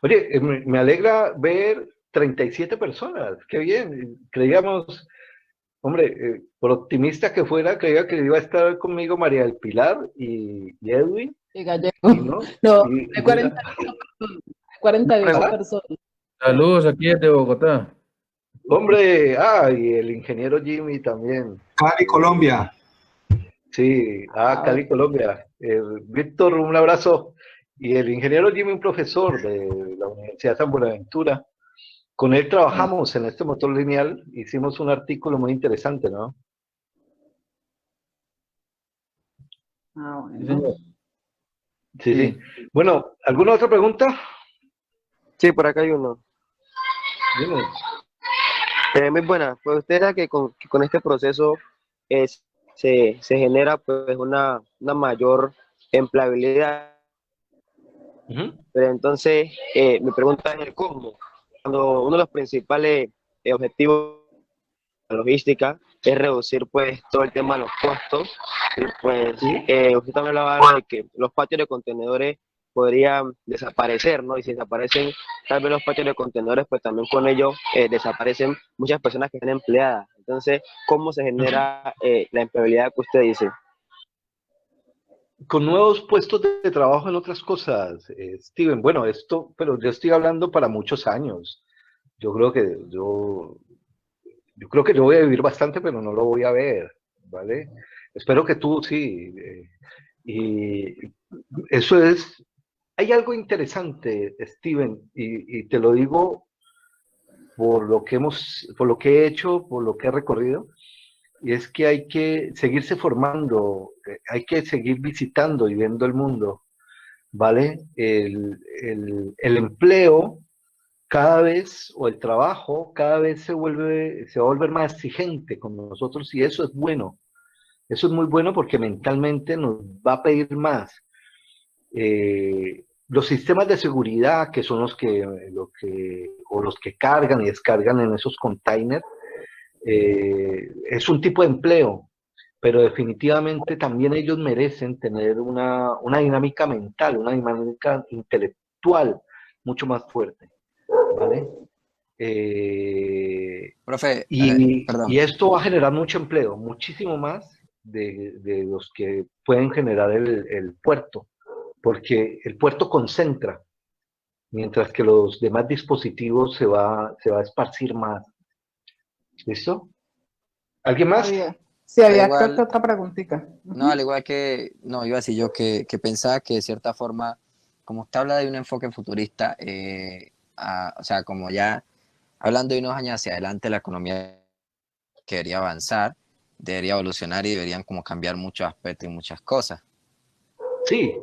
Oye, me alegra ver 37 personas. Qué bien. Creíamos Hombre, por optimista que fuera, creía que iba a estar conmigo María del Pilar y Edwin. Y Gallego. Y no, No, y- de 48 ¿Ah? personas. Saludos aquí desde Bogotá. Hombre, y el ingeniero Jimmy también. Cali, Colombia. Sí, Cali, Colombia. Víctor, un abrazo. Y el ingeniero Jimmy, un profesor de la Universidad San Buenaventura. Con él trabajamos en este motor lineal, hicimos un artículo muy interesante, ¿no? Bueno. Sí, sí. Bueno, ¿alguna otra pregunta? Sí, por acá hay uno. Dime. Muy buena. Pues usted sabe que con este proceso se genera pues una mayor empleabilidad. Pero entonces mi pregunta es el cómo. Cuando uno de los principales objetivos de la logística es reducir pues todo el tema de los costos, y pues usted también hablaba de que los patios de contenedores podrían desaparecer, ¿no? Y si desaparecen tal vez los patios de contenedores, pues también con ellos desaparecen muchas personas que están empleadas. Entonces, ¿cómo se genera la empleabilidad que usted dice? Con nuevos puestos de trabajo en otras cosas, Steven. Bueno, pero yo estoy hablando para muchos años. Yo creo que yo voy a vivir bastante, pero no lo voy a ver, ¿vale? Espero que tú sí. Y eso es. Hay algo interesante, Steven, y te lo digo por lo que he hecho, por lo que he recorrido. Y es que hay que seguirse formando, hay que seguir visitando y viendo el mundo, ¿vale? El empleo cada vez, o el trabajo, cada vez se va a volver más exigente con nosotros, y eso es bueno. Eso es muy bueno porque mentalmente nos va a pedir más. Los sistemas de seguridad, que son los que cargan y descargan en esos containers, es un tipo de empleo, pero definitivamente también ellos merecen tener una dinámica mental, una dinámica intelectual mucho más fuerte, ¿vale? Profe, perdón. Y esto va a generar mucho empleo, muchísimo más de los que pueden generar el puerto, porque el puerto concentra, mientras que los demás dispositivos se va a esparcir más. ¿Listo? ¿Alguien más? Sí, había Igual- otra preguntita. No, al igual que, no, iba a decir yo que pensaba que de cierta forma, como usted habla de un enfoque futurista, o sea, como ya hablando de unos años hacia adelante, la economía que debería avanzar, debería evolucionar y deberían como cambiar muchos aspectos y muchas cosas. Sí.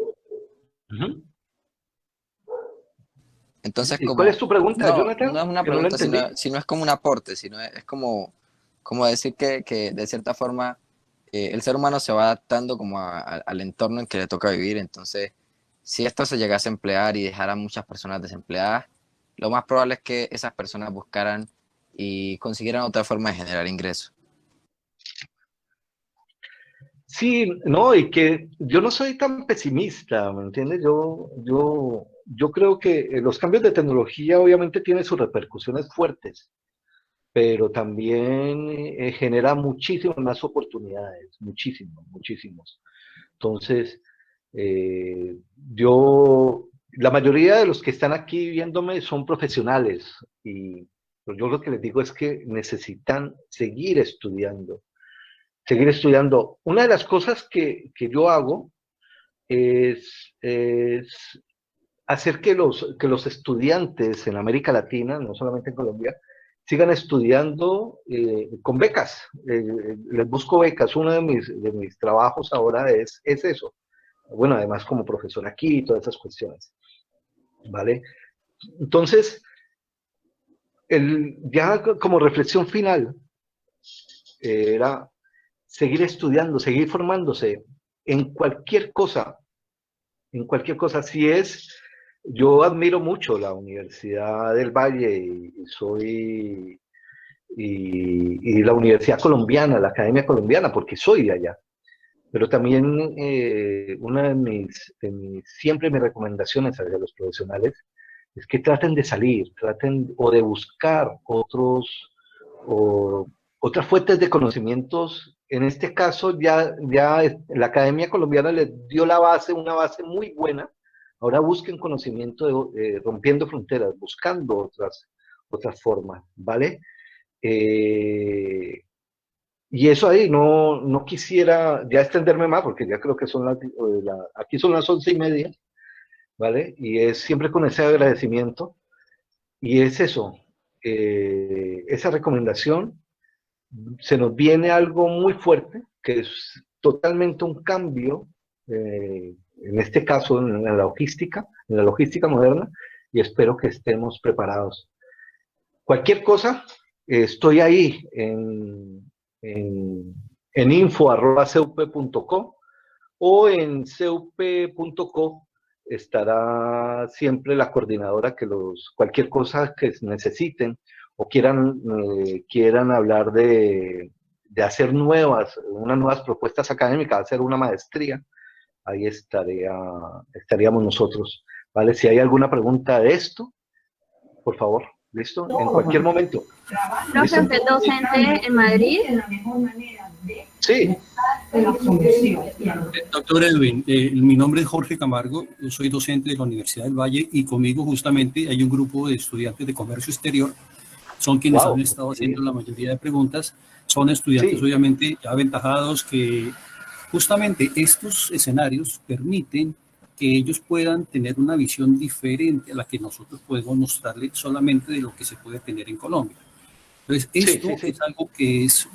Entonces, ¿Y como, cuál es tu pregunta, no, Jonathan? no es una Que no la pregunta, entendí. sino es como un aporte, sino es como decir que de cierta forma el ser humano se va adaptando como al entorno en que le toca vivir. Entonces, si esto se llegase a emplear y dejara a muchas personas desempleadas, lo más probable es que esas personas buscaran y consiguieran otra forma de generar ingresos. Sí, no, y que yo no soy tan pesimista, ¿me entiendes? Yo creo que los cambios de tecnología obviamente tienen sus repercusiones fuertes, pero también genera muchísimas más oportunidades, muchísimos. Entonces, la mayoría de los que están aquí viéndome son profesionales, y pues yo lo que les digo es que necesitan seguir estudiando. Una de las cosas que yo hago es hacer que los estudiantes en América Latina, no solamente en Colombia, sigan estudiando con becas. Les busco becas. Uno de mis trabajos ahora es eso. Bueno, además como profesor aquí y todas esas cuestiones. ¿Vale? Entonces, ya como reflexión final, era seguir estudiando, seguir formándose en cualquier cosa. Yo admiro mucho la Universidad del Valle y la Universidad Colombiana, la Academia Colombiana, porque soy de allá. Pero también una de siempre mis recomendaciones hacia los profesionales es que traten de salir, traten o de buscar otros otras fuentes de conocimientos. En este caso ya la Academia Colombiana les dio la base, una base muy buena. Ahora busquen conocimiento rompiendo fronteras, buscando otras formas, ¿vale? Y eso ahí, no quisiera ya extenderme más, porque ya creo que son aquí son las 11:30, ¿vale? Y es siempre con ese agradecimiento, y es eso, esa recomendación. Se nos viene algo muy fuerte, que es totalmente un cambio, en este caso en la logística moderna, y espero que estemos preparados. Cualquier cosa, estoy ahí en info@cup.co, o en cup.co estará siempre la coordinadora que cualquier cosa que necesiten o quieran hablar de hacer unas nuevas propuestas académicas, hacer una maestría, ahí estaríamos nosotros, ¿vale? Si hay alguna pregunta de esto, por favor, ¿listo? En cualquier momento. ¿Profe, usted es docente en Madrid? Sí. Doctor Edwin, mi nombre es Jorge Camargo, yo soy docente de la Universidad del Valle y conmigo justamente hay un grupo de estudiantes de comercio exterior, son quienes han estado haciendo la mayoría de preguntas, son estudiantes obviamente ya aventajados que justamente estos escenarios permiten que ellos puedan tener una visión diferente a la que nosotros podemos mostrarles solamente de lo que se puede tener en Colombia. Entonces, esto es algo que es,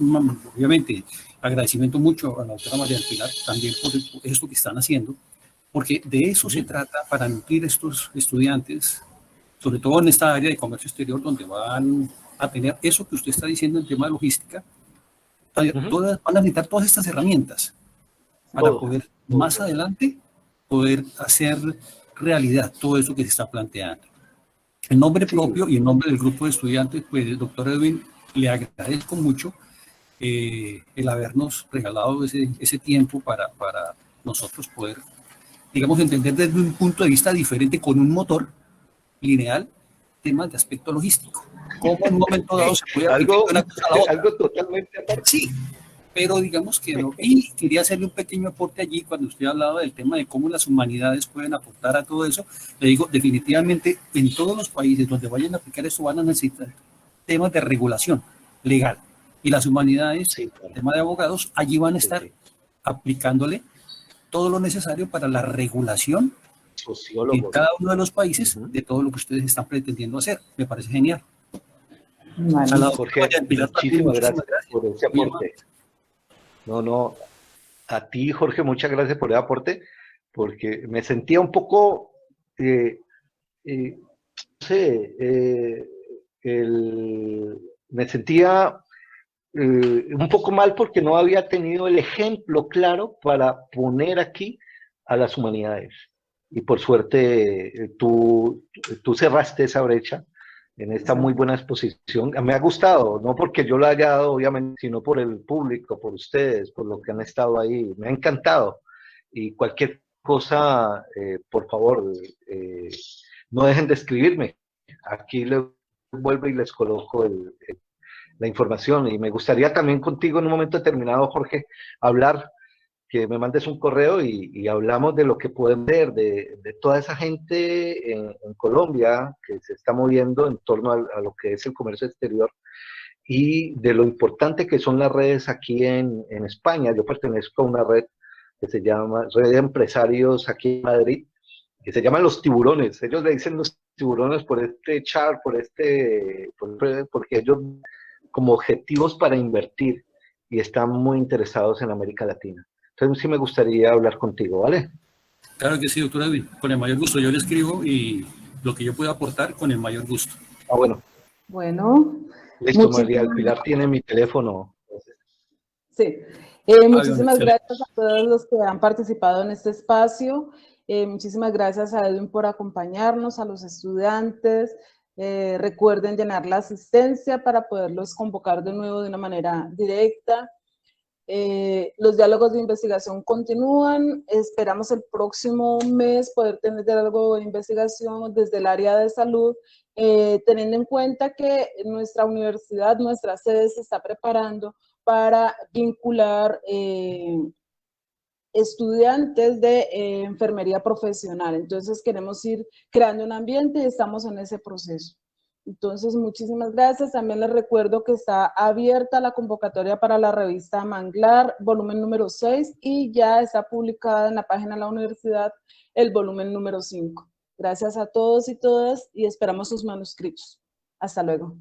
obviamente, agradecimiento mucho a la doctora María del Pilar también por esto que están haciendo, porque de eso se trata para nutrir a estos estudiantes, sobre todo en esta área de comercio exterior, donde van a tener eso que usted está diciendo en tema de logística, van a necesitar todas estas herramientas para poder más adelante poder hacer realidad todo eso que se está planteando. En nombre propio y en nombre del grupo de estudiantes, pues, doctor Edwin, le agradezco mucho el habernos regalado ese tiempo para nosotros poder, digamos, entender desde un punto de vista diferente con un motor lineal temas de aspecto logístico. Cómo en un momento dado se puede aplicar una cosa a la otra. Algo totalmente aparte. Sí, pero digamos que no. Y quería hacerle un pequeño aporte allí cuando usted hablaba del tema de cómo las humanidades pueden aportar a todo eso. Le digo, definitivamente en todos los países donde vayan a aplicar esto van a necesitar temas de regulación legal. Y las humanidades, el tema de abogados, allí van a estar aplicándole todo lo necesario para la regulación en cada uno de los países de todo lo que ustedes están pretendiendo hacer. Me parece genial. Jorge, muchísimas gracias por ese aporte. No, a ti, Jorge, muchas gracias por el aporte, porque me sentía un poco, me sentía un poco mal porque no había tenido el ejemplo claro para poner aquí a las humanidades. Y por suerte tú cerraste esa brecha en esta muy buena exposición. Me ha gustado, no porque yo lo haya dado, obviamente, sino por el público, por ustedes, por lo que han estado ahí. Me ha encantado. Y cualquier cosa, por favor, no dejen de escribirme. Aquí les vuelvo y les coloco la información. Y me gustaría también contigo en un momento determinado, Jorge, hablar, que me mandes un correo y hablamos de lo que pueden ver, de toda esa gente en Colombia que se está moviendo en torno a lo que es el comercio exterior y de lo importante que son las redes aquí en España. Yo pertenezco a una red que se llama Red de Empresarios aquí en Madrid, que se llaman Los Tiburones. Ellos le dicen Los Tiburones por este chart, porque ellos como objetivos para invertir y están muy interesados en América Latina. Entonces sí me gustaría hablar contigo, ¿vale? Claro que sí, doctor Edwin, con el mayor gusto. Yo le escribo y lo que yo pueda aportar con el mayor gusto. Bueno. Bueno. Listo, María del Pilar tiene mi teléfono. Sí. Muchísimas gracias a todos los que han participado en este espacio. Muchísimas gracias a Edwin por acompañarnos, a los estudiantes. Recuerden llenar la asistencia para poderlos convocar de nuevo de una manera directa. Los diálogos de investigación continúan, esperamos el próximo mes poder tener diálogo de investigación desde el área de salud, teniendo en cuenta que nuestra universidad, nuestra sede se está preparando para vincular estudiantes de enfermería profesional. Entonces queremos ir creando un ambiente y estamos en ese proceso. Entonces, muchísimas gracias. También les recuerdo que está abierta la convocatoria para la revista Manglar, volumen número 6, y ya está publicada en la página de la universidad el volumen número 5. Gracias a todos y todas y esperamos sus manuscritos. Hasta luego.